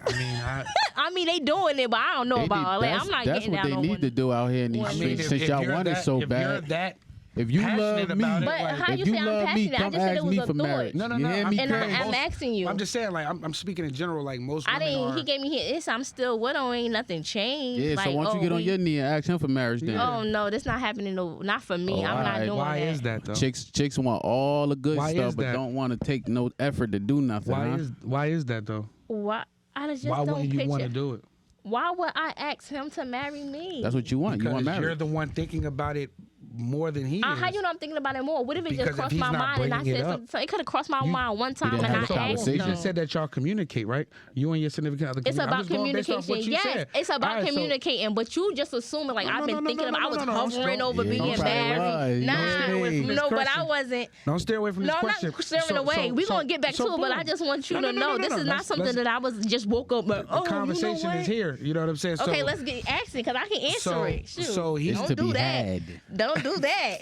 Speaker 3: I mean,
Speaker 1: I mean, they doing it, but I don't know about all that. I'm not getting down on one.
Speaker 2: That's what they need to do out here in these streets. Since y'all want it so bad. If you love me,
Speaker 1: but how you say I'm passionate? I just said it was a thought.
Speaker 3: No.
Speaker 1: And I'm asking you.
Speaker 3: I'm just saying, like, I'm speaking in general. Like most women are.
Speaker 1: He gave me his. I'm still with him. Ain't nothing changed.
Speaker 2: Yeah,
Speaker 1: like,
Speaker 2: so why don't you get on your knee and ask him for marriage then?
Speaker 1: Oh no, that's not happening. No, not for me. I'm not doing that.
Speaker 3: Why is that though?
Speaker 2: Chicks want all the good stuff, but don't want to take no effort to do nothing.
Speaker 3: Why is that though?
Speaker 1: Why? I just
Speaker 3: why
Speaker 1: don't
Speaker 3: wouldn't you want to do it?
Speaker 1: Why would I ask him to marry me?
Speaker 2: That's what you want.
Speaker 3: Because
Speaker 2: you want marriage.
Speaker 3: You're the one thinking about it more than he is.
Speaker 1: How you know I'm thinking about it more? What if it
Speaker 3: Because
Speaker 1: just crossed my mind and I said something? So it could have crossed my mind one time and I asked him.
Speaker 3: You just said that y'all communicate, right? You and your significant other.
Speaker 1: It's about communication. Yes, it's about communicating. But you just assuming like I've been thinking about. I was hovering over being married. No, but I wasn't.
Speaker 3: Don't stay away from this question.
Speaker 1: No, I'm not staring away. We're gonna get back to it, but I just want you to know this is not something that I was just woke up like. Oh,
Speaker 3: the conversation is here. You know what I'm saying?
Speaker 1: Okay, let's get asking because I can answer it. Shoot.
Speaker 3: So he
Speaker 1: don't do that. Don't do that.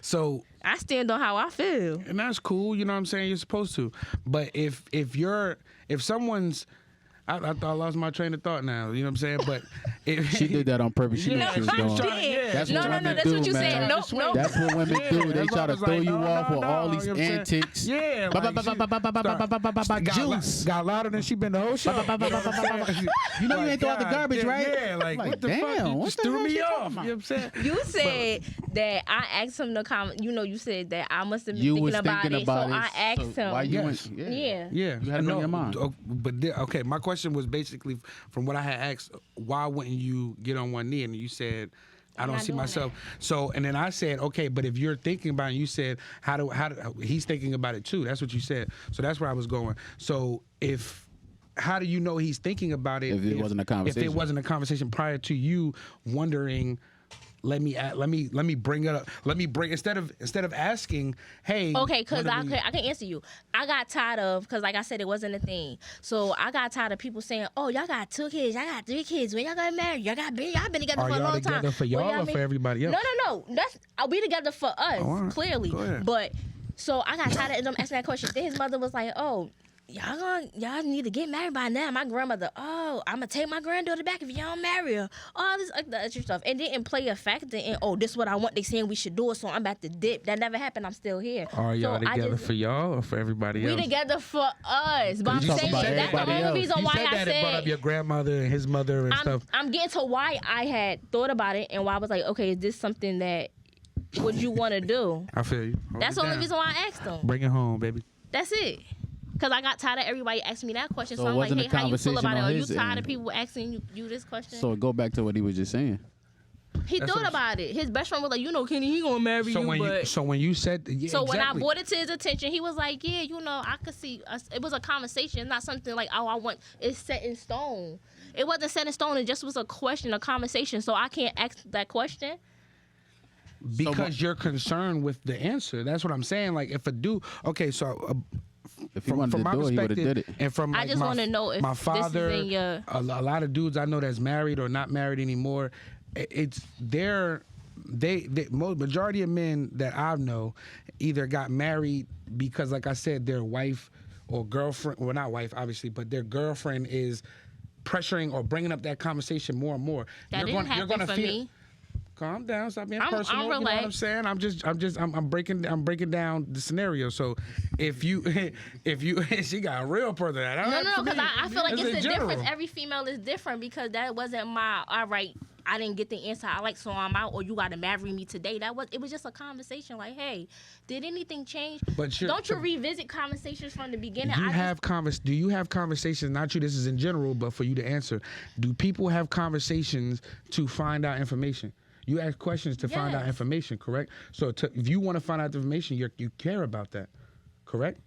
Speaker 3: So
Speaker 1: I stand on how I feel,
Speaker 3: and that's cool. You know what I'm saying? You're supposed to. But if someone's, I thought I lost my train of thought now. You know what I'm saying? But
Speaker 2: she did that on purpose. She knew what she was doing.
Speaker 1: That's what women do, that's what you said. Nope.
Speaker 2: That's what women do. They try to throw you off with all these antics.
Speaker 3: Yeah.
Speaker 2: Juice
Speaker 3: got louder than she been the whole show.
Speaker 2: You know you ain't throw out the garbage, right?
Speaker 3: Yeah. Like what the fuck? You just threw me off. You know what I'm saying?
Speaker 1: You said that I asked him to comment. You know, you said that I must have been thinking about it. So I asked him.
Speaker 2: Why you
Speaker 1: Yeah.
Speaker 2: You had it on your mind.
Speaker 3: But okay, my question was basically from what I had asked, why wouldn't you get on one knee? And you said, I don't see myself. So, and then I said, okay, but if you're thinking about it, you said, how do he's thinking about it too. That's what you said. So that's where I was going. So how do you know he's thinking about it?
Speaker 2: If it wasn't a conversation.
Speaker 3: If it wasn't a conversation prior to you wondering, let me bring it up. Instead of asking, hey.
Speaker 1: Okay, because I can answer you. I got tired of, because like I said, it wasn't a thing. So I got tired of people saying, oh, y'all got 2 kids, y'all got 3 kids. When y'all got married, y'all been together for a long time.
Speaker 3: Are y'all together for y'all or for everybody else?
Speaker 1: No. We together for us, clearly. But so I got tired of them asking that question. Then his mother was like, oh, y'all need to get married by now. My grandmother, I'm gonna take my granddaughter back if y'all don't marry her. All this extra stuff. And didn't play a factor in, this is what I want. They saying we should do it, so I'm about to dip. That never happened. I'm still here.
Speaker 3: Are y'all together for y'all or for everybody else?
Speaker 1: We together for us. But I'm saying that's the only reason why I said
Speaker 3: brought up your grandmother and his mother and stuff.
Speaker 1: I'm getting to why I had thought about it and why I was like, okay, is this something that would you want to do?
Speaker 3: I feel you.
Speaker 1: That's the only reason why I asked them.
Speaker 3: Bring it home, baby.
Speaker 1: That's it. Because I got tired of everybody asking me that question. So I'm like, hey, how you feel about it? Are you tired of people asking you this question?
Speaker 2: So go back to what he was just saying.
Speaker 1: He thought about it. His best friend was like, Kenny, he gonna marry you.
Speaker 3: So when you said,
Speaker 1: when I brought it to his attention, he was like, yeah, I could see us. It was a conversation, not something like, I want it's set in stone. It wasn't set in stone. It just was a question, a conversation. So I can't ask that question.
Speaker 3: Because you're concerned with the answer. That's what I'm saying. Like if a dude, okay, so.
Speaker 2: If he wanted to do it, he would have did it.
Speaker 3: And from
Speaker 1: I just want to know if
Speaker 3: my father,
Speaker 1: this is in your...
Speaker 3: a lot of dudes I know that's married or not married anymore, it's majority of men that I know either got married because, like I said, their wife or girlfriend, well, not wife obviously, but their girlfriend is pressuring or bringing up that conversation more and more.
Speaker 1: That didn't happen for me.
Speaker 3: Calm down. Stop being personal.
Speaker 1: I'm
Speaker 3: you know what I'm saying? I'm breaking down the scenario. So if you she got a real person.
Speaker 1: No, because I feel like it's a difference. Every female is different because that wasn't my all right. I didn't get the answer I like, so I'm out. Or you got to marry me today. It was just a conversation. Like, hey, did anything change? But don't you revisit conversations from the beginning?
Speaker 3: Do you have conversations? Not you. This is in general, but for you to answer. Do people have conversations to find out information? You ask questions to find out information, correct? So if you want to find out the information, you care about that, correct?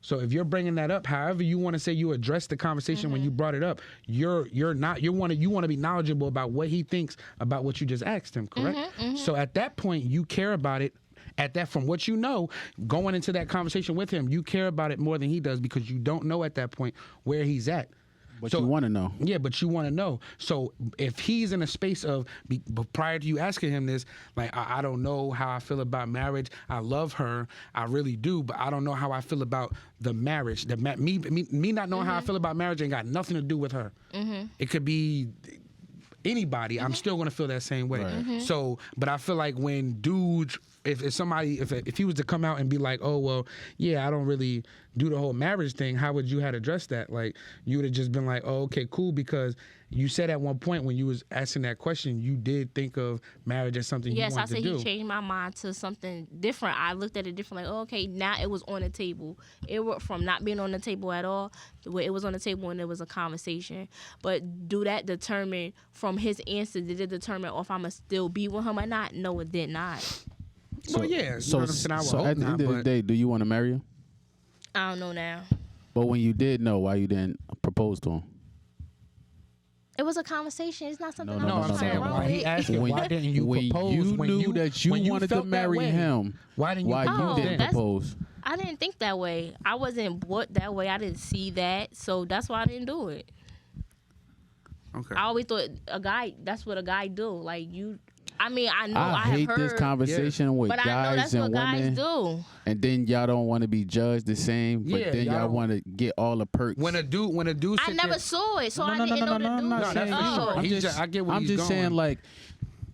Speaker 3: So if you're bringing that up, however you want to say you addressed the conversation when you brought it up, you want to be knowledgeable about what he thinks about what you just asked him, correct? So at that point, you care about it, at that, from what you know, going into that conversation with him, you care about it more than he does because you don't know at that point where he's at.
Speaker 2: But you want to know.
Speaker 3: Yeah, but you want to know. So if he's in a space of, prior to you asking him this, like, I don't know how I feel about marriage. I love her. I really do. But I don't know how I feel about the marriage. Me not knowing how I feel about marriage ain't got nothing to do with her. It could be anybody. I'm still going to feel that same way.
Speaker 2: Right.
Speaker 3: So, but I feel like when dudes, if he was to come out and be like, oh, well, yeah, I don't really do the whole marriage thing, how would you have addressed that? Like, you would have just been like, oh, okay, cool, because you said at one point when you was asking that question, you did think of marriage as something you wanted to do.
Speaker 1: Yes, I said he changed my mind to something different. I looked at it different, like, oh, okay, now it was on the table. It went from not being on the table at all to where it was on the table and it was a conversation. But do that determine from his answer, did it determine if I'm going to still be with him or not? No, it did not.
Speaker 3: So, well, yeah.
Speaker 2: So at the end of the day, do you want to marry him?
Speaker 1: I don't know now.
Speaker 2: But when you did know, why you didn't propose to him?
Speaker 1: It was a conversation. It's not something
Speaker 3: I'm saying, why he asking, why didn't you propose
Speaker 2: when you knew that you wanted to marry him?
Speaker 3: Why didn't you
Speaker 2: didn't propose?
Speaker 1: I didn't think that way. I wasn't brought that way. I didn't see that. So that's why I didn't do it.
Speaker 3: Okay.
Speaker 1: I always thought that's what a guy do. Like, you... I mean, I know I
Speaker 2: hate
Speaker 1: have heard,
Speaker 2: this conversation with
Speaker 1: but I know
Speaker 2: guys
Speaker 1: that's
Speaker 2: and
Speaker 1: what guys
Speaker 2: women.
Speaker 1: do.
Speaker 2: And then y'all don't want to be judged the same, but then y'all want to get all the perks.
Speaker 3: When a dude,
Speaker 1: I never saw it, so I didn't know the dude.
Speaker 3: No, that's for sure. I get where
Speaker 2: I'm just saying, like,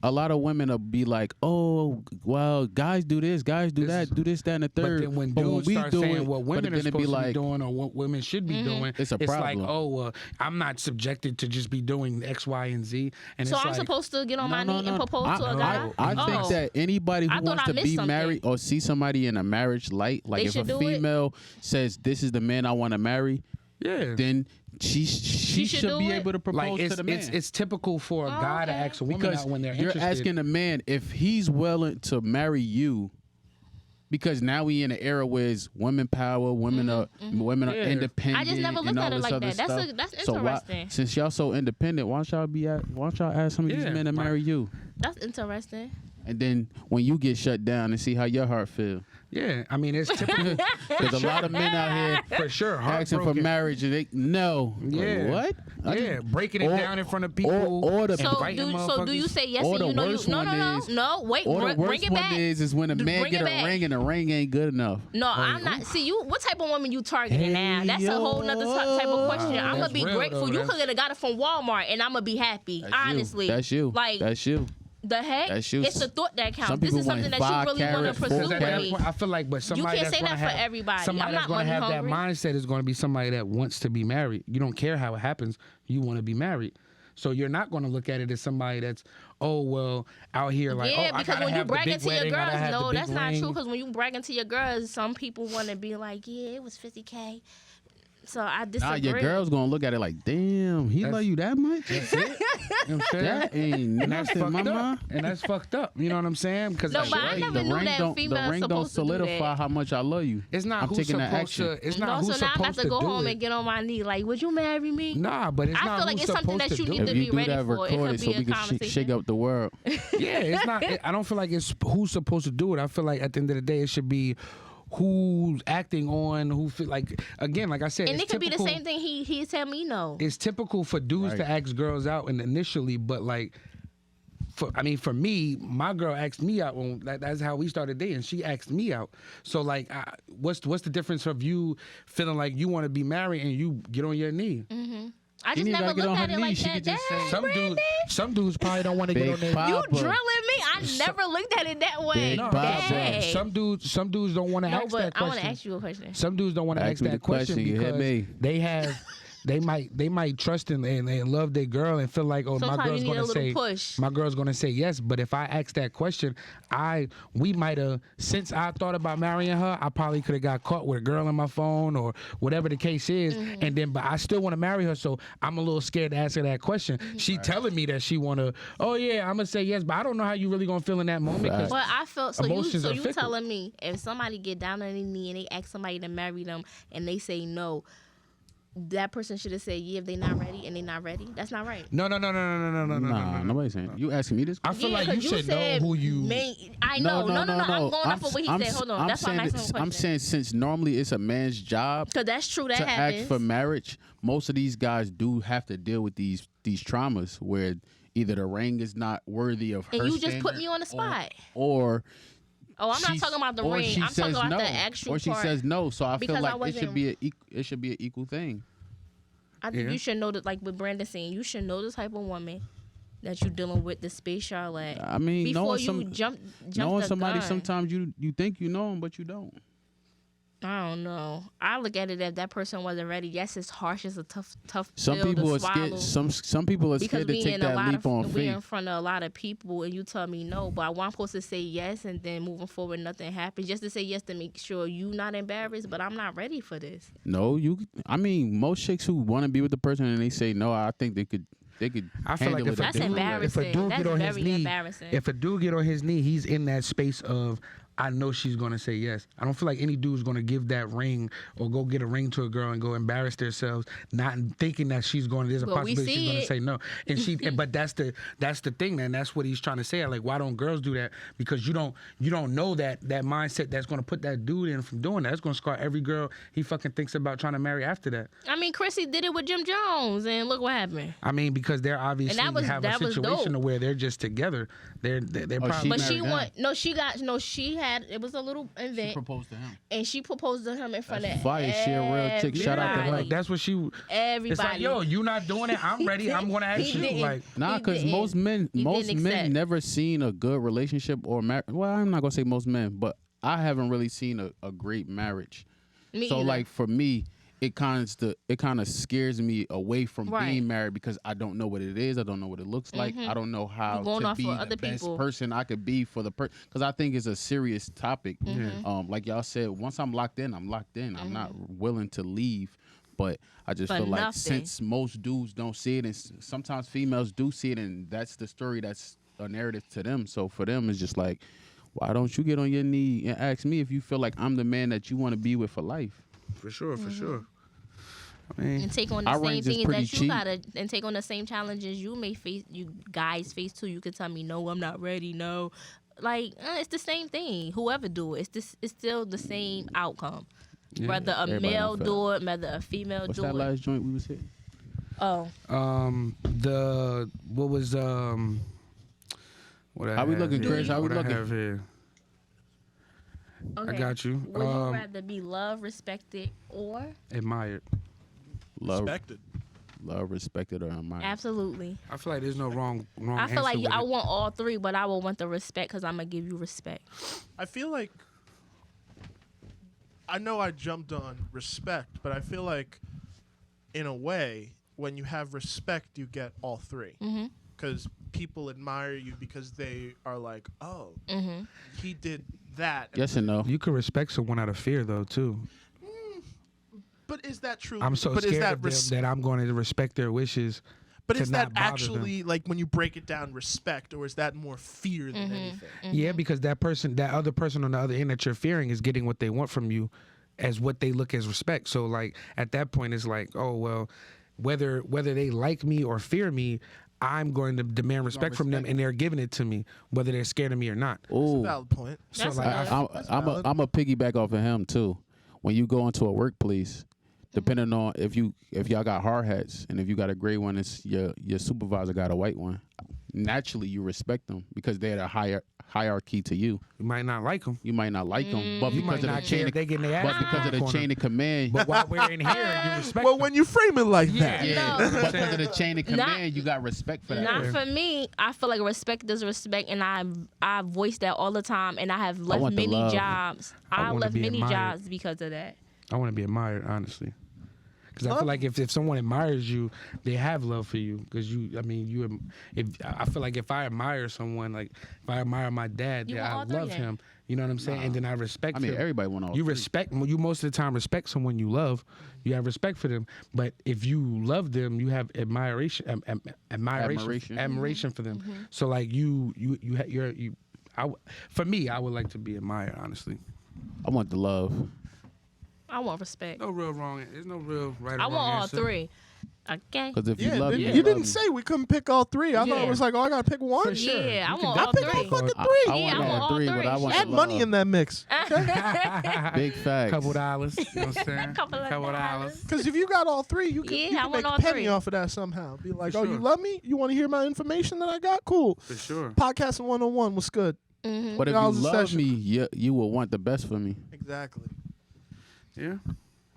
Speaker 2: a lot of women will be like, oh, well, guys do this, guys do that, do this, that, and the third.
Speaker 3: But then when dudes start saying what women are supposed to be doing or what women should be doing,
Speaker 2: it's a problem.
Speaker 3: Like, oh, well, I'm not subjected to just be doing X, Y, and Z. And
Speaker 1: so
Speaker 3: it's
Speaker 1: I'm supposed to get on my knee and propose to a guy?
Speaker 2: I think that anybody who wants to be
Speaker 1: something.
Speaker 2: married or see somebody in a marriage light, like if a female says, this is the man I want to marry, then she should be able to propose to the man.
Speaker 3: It's typical for a guy to ask a woman out when they're
Speaker 2: interested. You're asking a man if he's willing to marry you, because now we in an era where it's women power, women are independent.
Speaker 1: I just never looked at it like that. That's interesting.
Speaker 2: Since y'all so independent, why don't y'all ask some of these men to marry you?
Speaker 1: That's interesting.
Speaker 2: And then when you get shut down and see how your heart feel.
Speaker 3: Yeah, I mean, it's typical.
Speaker 2: There's a lot of men out here
Speaker 3: for sure
Speaker 2: asking for marriage and they
Speaker 3: Yeah.
Speaker 2: Like, what?
Speaker 3: Breaking it down in front of people.
Speaker 1: So do you say yes and you know you no wait bring it back.
Speaker 2: Is when a man get a ring and the ring ain't good enough.
Speaker 1: No, I'm not. See, you what type of woman you targeting now? That's a whole nother type of question. I'm gonna be grateful. You could have got it from Walmart and I'm gonna be happy. Honestly,
Speaker 2: that's you.
Speaker 1: Like,
Speaker 2: that's you.
Speaker 1: The heck? It's the thought that counts. This is something that you really want to pursue with me.
Speaker 3: I feel like, but somebody
Speaker 1: you can't say that for everybody.
Speaker 3: Somebody that's going to have that mindset is going to be somebody that wants to be married. You don't care how it happens. You want to be married. So you're not going to look at it as somebody that's, oh, well, out here like,
Speaker 1: yeah,
Speaker 3: oh,
Speaker 1: because when you bragging to your girls, no, that's not
Speaker 3: ring.
Speaker 1: true. Because when you bragging to your girls, some people want to be like, yeah, it was 50K. So I disagree.
Speaker 2: Nah, your girl's gonna look at it like, damn, he love you that much?
Speaker 3: That's it. You know what I'm saying?
Speaker 2: That ain't nothing, mama.
Speaker 3: And that's fucked up. You know what I'm saying? Because
Speaker 1: no, but I never knew that females
Speaker 2: the ring don't solidify how much I love you.
Speaker 3: It's not who's supposed to. It's not who's supposed to do it. So now I'm about to go home
Speaker 1: and get on my knee. Like, would you marry me?
Speaker 3: Nah, but it's not.
Speaker 1: I feel like it's something that you need to be ready for. It could be a conversation.
Speaker 2: Shake up the world.
Speaker 3: Yeah, it's not. I don't feel like it's who's supposed to do it. I feel like at the end of the day, it should be who's acting on, who feel like, again, like I said,
Speaker 1: and it could be the same thing he tell me no.
Speaker 3: It's typical for dudes to ask girls out initially, but like, for me, my girl asked me out when that's how we started dating. She asked me out. So like, what's the difference of you feeling like you want to be married and you get on your knee?
Speaker 1: Mm-hmm. I just never looked at it like that.
Speaker 3: Some dudes probably don't want to get on their knee.
Speaker 1: You drilling me? I never looked at it that way.
Speaker 3: Some dudes don't want to ask that question.
Speaker 1: I want to ask you a question.
Speaker 3: Some dudes don't want to ask that question because they have. They might trust and love their girl and feel like, oh,
Speaker 1: sometimes
Speaker 3: my girl's gonna say yes. But if I ask that question, we might have, since I thought about marrying her, I probably could have got caught with a girl on my phone or whatever the case is. Mm-hmm. And then, but I still want to marry her, so I'm a little scared to ask her that question. Mm-hmm. She telling me that she wanna, oh yeah, I'm gonna say yes, but I don't know how you really gonna feel in that moment.
Speaker 1: But I felt so you telling me if somebody get down on their knee and they ask somebody to marry them and they say no, that person should have said, yeah, if they not ready and they not ready. That's not right.
Speaker 3: No.
Speaker 2: Nah, nobody's saying. You asking me this?
Speaker 3: I feel like
Speaker 1: 'cause
Speaker 3: you should know who you.
Speaker 1: I know. No. I'm going off of what he said. Hold on. That's why I'm asking him a question.
Speaker 2: I'm saying since normally it's a man's job
Speaker 1: Because that's true. That
Speaker 2: to
Speaker 1: happens.
Speaker 2: act for marriage, most of these guys do have to deal with these traumas where either the ring is not worthy of her
Speaker 1: and you just put
Speaker 2: standard,
Speaker 1: me on the spot.
Speaker 2: or
Speaker 1: I'm not talking about the ring. I'm talking about the actual
Speaker 2: or she
Speaker 1: part.
Speaker 2: says no. So I
Speaker 1: Because
Speaker 2: feel
Speaker 1: I
Speaker 2: like it should be an equal thing.
Speaker 1: I think you should know that, like with Brandon saying, you should know the type of woman that you're dealing with, the space y'all at.
Speaker 2: I mean,
Speaker 1: before you jump
Speaker 2: knowing
Speaker 1: the
Speaker 2: somebody,
Speaker 1: gun.
Speaker 2: sometimes you think you know them, but you don't.
Speaker 1: I don't know. I look at it if that person wasn't ready. Yes, it's harsh. It's a tough
Speaker 2: Some
Speaker 1: pill
Speaker 2: people
Speaker 1: to
Speaker 2: are
Speaker 1: swallow.
Speaker 2: scared. Some people are
Speaker 1: Because
Speaker 2: scared to take that leap on
Speaker 1: we're in
Speaker 2: faith.
Speaker 1: front of a lot of people, and you tell me no, but I'm supposed to say yes, and then moving forward, nothing happens. Just to say yes to make sure you not embarrassed, but I'm not ready for this.
Speaker 2: No, I mean, most chicks who want to be with the person and they say no, I think they could.
Speaker 3: I feel like
Speaker 1: That's embarrassing.
Speaker 3: If a dude
Speaker 1: That's
Speaker 3: get on
Speaker 1: very
Speaker 3: his knee,
Speaker 1: embarrassing.
Speaker 3: if a dude get on his knee, he's in that space of, I know she's gonna say yes. I don't feel like any dude's gonna give that ring or go get a ring to a girl and go embarrass themselves, not thinking that she's going. There's a
Speaker 1: But we
Speaker 3: possibility she's
Speaker 1: see
Speaker 3: gonna
Speaker 1: it.
Speaker 3: say no. And she, but that's the thing, man. That's what he's trying to say. Like, why don't girls do that? Because you don't know that mindset that's gonna put that dude in from doing that. It's gonna scar every girl he fucking thinks about trying to marry after that.
Speaker 1: I mean, Chrissy did it with Jim Jones, and look what happened.
Speaker 3: I mean, because they're obviously
Speaker 1: that was
Speaker 3: situation
Speaker 1: dope.
Speaker 3: where they're just together. They're probably.
Speaker 1: But
Speaker 2: married him.
Speaker 1: she had, it was a little event.
Speaker 2: She proposed to him.
Speaker 1: And she proposed to him in front of
Speaker 2: Fire, she a real chick. Shout out to her.
Speaker 1: everybody.
Speaker 3: Like, that's what she.
Speaker 1: Everybody.
Speaker 3: It's like, yo, you not doing it. I'm ready. I'm gonna ask
Speaker 1: He
Speaker 3: you.
Speaker 1: didn't.
Speaker 3: Like,
Speaker 2: Nah,
Speaker 1: He
Speaker 2: because
Speaker 1: didn't.
Speaker 2: most men
Speaker 1: He didn't accept.
Speaker 2: never seen a good relationship or marriage. Well, I'm not gonna say most men, but I haven't really seen a great marriage.
Speaker 1: Me
Speaker 2: So
Speaker 1: either.
Speaker 2: like for me, it kind of scares me away from
Speaker 1: Right.
Speaker 2: being married because I don't know what it is. I don't know what it looks like. I don't know how
Speaker 1: You're going
Speaker 2: to
Speaker 1: off
Speaker 2: be
Speaker 1: for
Speaker 2: the
Speaker 1: other
Speaker 2: best
Speaker 1: people.
Speaker 2: person I could be for the person. Because I think it's a serious topic. Like y'all said, once I'm locked in, I'm locked in. I'm not willing to leave. But I just
Speaker 1: For
Speaker 2: feel like
Speaker 1: nothing.
Speaker 2: since most dudes don't see it, and sometimes females do see it, and that's the story that's a narrative to them. So for them, it's just like, why don't you get on your knee and ask me if you feel like I'm the man that you want to be with for life?
Speaker 3: for sure. I mean,
Speaker 1: and take on the
Speaker 2: Our
Speaker 1: same
Speaker 2: range is
Speaker 1: things
Speaker 2: pretty
Speaker 1: that you
Speaker 2: cheap.
Speaker 1: gotta, and take on the same challenges you may face, you guys face too. You could tell me, no, I'm not ready. No, like it's the same thing. Whoever do it, it's still the same outcome. Whether a
Speaker 2: Everybody
Speaker 1: male
Speaker 2: don't feel
Speaker 1: do it, whether a female
Speaker 2: What's
Speaker 1: do
Speaker 2: that
Speaker 1: it.
Speaker 2: last joint we was hitting?
Speaker 1: Oh,
Speaker 3: what was what I
Speaker 2: How we
Speaker 3: have
Speaker 2: looking,
Speaker 3: here?
Speaker 2: Chris? How we
Speaker 3: What
Speaker 2: looking?
Speaker 3: I have here?
Speaker 1: okay.
Speaker 3: I got you.
Speaker 1: Would you rather be loved, respected, or
Speaker 3: Admired.
Speaker 4: Respected.
Speaker 2: Love, respected, or admired.
Speaker 1: absolutely?
Speaker 3: I feel like there's no wrong
Speaker 1: I feel like
Speaker 3: answer with
Speaker 1: I
Speaker 3: it.
Speaker 1: want all three, but I will want the respect because I'm gonna give you respect.
Speaker 4: I feel like I know I jumped on respect, but I feel like in a way, when you have respect, you get all three. Because people admire you because they are like, oh, he did that.
Speaker 2: Yes and no.
Speaker 3: You could respect someone out of fear, though, too.
Speaker 4: But is that true?
Speaker 3: I'm so
Speaker 4: but is
Speaker 3: scared
Speaker 4: that
Speaker 3: of them that I'm going to respect their wishes.
Speaker 4: But
Speaker 3: to
Speaker 4: is
Speaker 3: not
Speaker 4: that
Speaker 3: bother
Speaker 4: actually, like, when you break it down, respect, or is that more fear than anything?
Speaker 3: Yeah, because that other person on the other end that you're fearing is getting what they want from you as what they look as respect. So, like, at that point, it's like, oh, well, whether they like me or fear me, I'm going to demand respect from them, and they're giving it to me, whether they're scared of me or not.
Speaker 4: That's a
Speaker 2: Ooh,
Speaker 4: valid point.
Speaker 3: So,
Speaker 1: That's
Speaker 3: like,
Speaker 1: valid.
Speaker 2: I'm a piggyback off of him too. When you go into a workplace, depending on if y'all got hard hats and if you got a gray one, it's your supervisor got a white one. Naturally, you respect them because they're the higher hierarchy to you.
Speaker 3: you might not like them.
Speaker 2: You might not like them, but
Speaker 3: You
Speaker 2: because
Speaker 3: might
Speaker 2: of the
Speaker 3: not
Speaker 2: chain,
Speaker 3: care
Speaker 2: of,
Speaker 3: if they getting their
Speaker 2: but
Speaker 3: ass
Speaker 2: because of the
Speaker 3: corner.
Speaker 2: chain of command,
Speaker 3: But while we're in here, you respect
Speaker 4: Well,
Speaker 3: them.
Speaker 4: when you frame it like that.
Speaker 2: yeah,
Speaker 1: No.
Speaker 2: but because of the chain of
Speaker 1: Not-
Speaker 2: command, you got respect for that.
Speaker 1: Not for me. I feel like respect is respect, and I voice that all the time, and I have left
Speaker 2: want the
Speaker 1: many
Speaker 2: love.
Speaker 1: jobs.
Speaker 3: I
Speaker 1: I
Speaker 3: wanna
Speaker 1: left
Speaker 3: be
Speaker 1: many
Speaker 3: admired.
Speaker 1: jobs because of that.
Speaker 3: I want to be admired, honestly. Because I feel like if someone admires you, they have love for you. Because I feel like if I admire someone, like if I admire my dad,
Speaker 1: You
Speaker 3: then
Speaker 1: want
Speaker 3: I
Speaker 1: all three
Speaker 3: love
Speaker 1: then.
Speaker 3: him. You know what I'm saying? And then I respect
Speaker 2: I mean,
Speaker 3: him.
Speaker 2: everybody want all
Speaker 3: You
Speaker 2: three.
Speaker 3: respect you most of the time respect someone you love. You have respect for them. But if you love them, you have admiration for them. So like for me, I would like to be admired, honestly.
Speaker 2: I want the love.
Speaker 1: I want respect.
Speaker 3: No real wrong. There's no real right or
Speaker 1: I
Speaker 3: wrong
Speaker 1: want all
Speaker 3: answer.
Speaker 1: three. Okay.
Speaker 2: Because if you love me,
Speaker 4: you
Speaker 2: you
Speaker 4: didn't
Speaker 2: love me.
Speaker 4: say we couldn't pick all three. I thought
Speaker 1: Yeah.
Speaker 4: it was like, oh, I gotta pick one.
Speaker 3: For sure.
Speaker 1: Yeah, I
Speaker 3: You can
Speaker 1: want all
Speaker 3: definitely
Speaker 1: three.
Speaker 4: Pick all fucking
Speaker 2: I
Speaker 4: three.
Speaker 2: want
Speaker 1: Yeah, I want
Speaker 2: all
Speaker 1: all
Speaker 2: three, but
Speaker 1: three.
Speaker 2: I want
Speaker 4: Add
Speaker 2: the
Speaker 4: money
Speaker 2: love.
Speaker 4: in that mix.
Speaker 2: Big facts.
Speaker 3: Couple dollars. You know what I'm saying?
Speaker 1: Couple of dollars.
Speaker 4: Because if you got all three, you can,
Speaker 1: Yeah,
Speaker 4: you
Speaker 1: I
Speaker 4: can
Speaker 1: want
Speaker 4: make a
Speaker 1: all
Speaker 4: penny
Speaker 1: three.
Speaker 4: off of that somehow. Be like,
Speaker 3: For
Speaker 4: oh, you
Speaker 3: sure.
Speaker 4: love me? You want to hear my information that I got? Cool.
Speaker 3: For sure.
Speaker 4: Podcasting 101 was good.
Speaker 1: Mm-hmm.
Speaker 2: But if
Speaker 4: That
Speaker 2: you
Speaker 4: was a
Speaker 2: love
Speaker 4: session.
Speaker 2: me, you will want the best for me.
Speaker 4: Exactly.
Speaker 3: Yeah.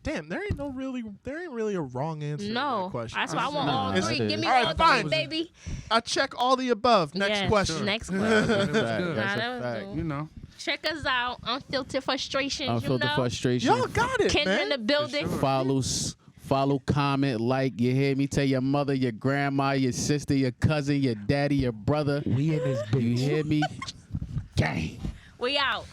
Speaker 4: Damn, there ain't really a wrong answer to that
Speaker 1: No,
Speaker 4: question.
Speaker 1: that's why I want
Speaker 2: Nah,
Speaker 1: all
Speaker 2: that's
Speaker 1: three.
Speaker 2: it.
Speaker 1: Give me
Speaker 4: All right,
Speaker 1: all
Speaker 4: fine.
Speaker 1: three, baby.
Speaker 4: I check all the above. Next
Speaker 1: Yes,
Speaker 4: question.
Speaker 1: Next
Speaker 3: It
Speaker 1: question.
Speaker 3: was
Speaker 2: Fact,
Speaker 3: good.
Speaker 2: that's
Speaker 1: Nah,
Speaker 2: a
Speaker 1: that was
Speaker 2: fact.
Speaker 1: dope.
Speaker 3: You know.
Speaker 1: Check us out. Unfiltered Frustrations.
Speaker 2: Unfiltered
Speaker 1: you know?
Speaker 2: frustration.
Speaker 4: Y'all got it,
Speaker 1: Kendra
Speaker 4: man.
Speaker 1: in the building.
Speaker 3: sure.
Speaker 2: Follow, comment, like. You hear me? Tell your mother, your grandma, your sister, your cousin, your daddy, your brother.
Speaker 3: We in this
Speaker 2: You hear me? Gang.
Speaker 1: We out.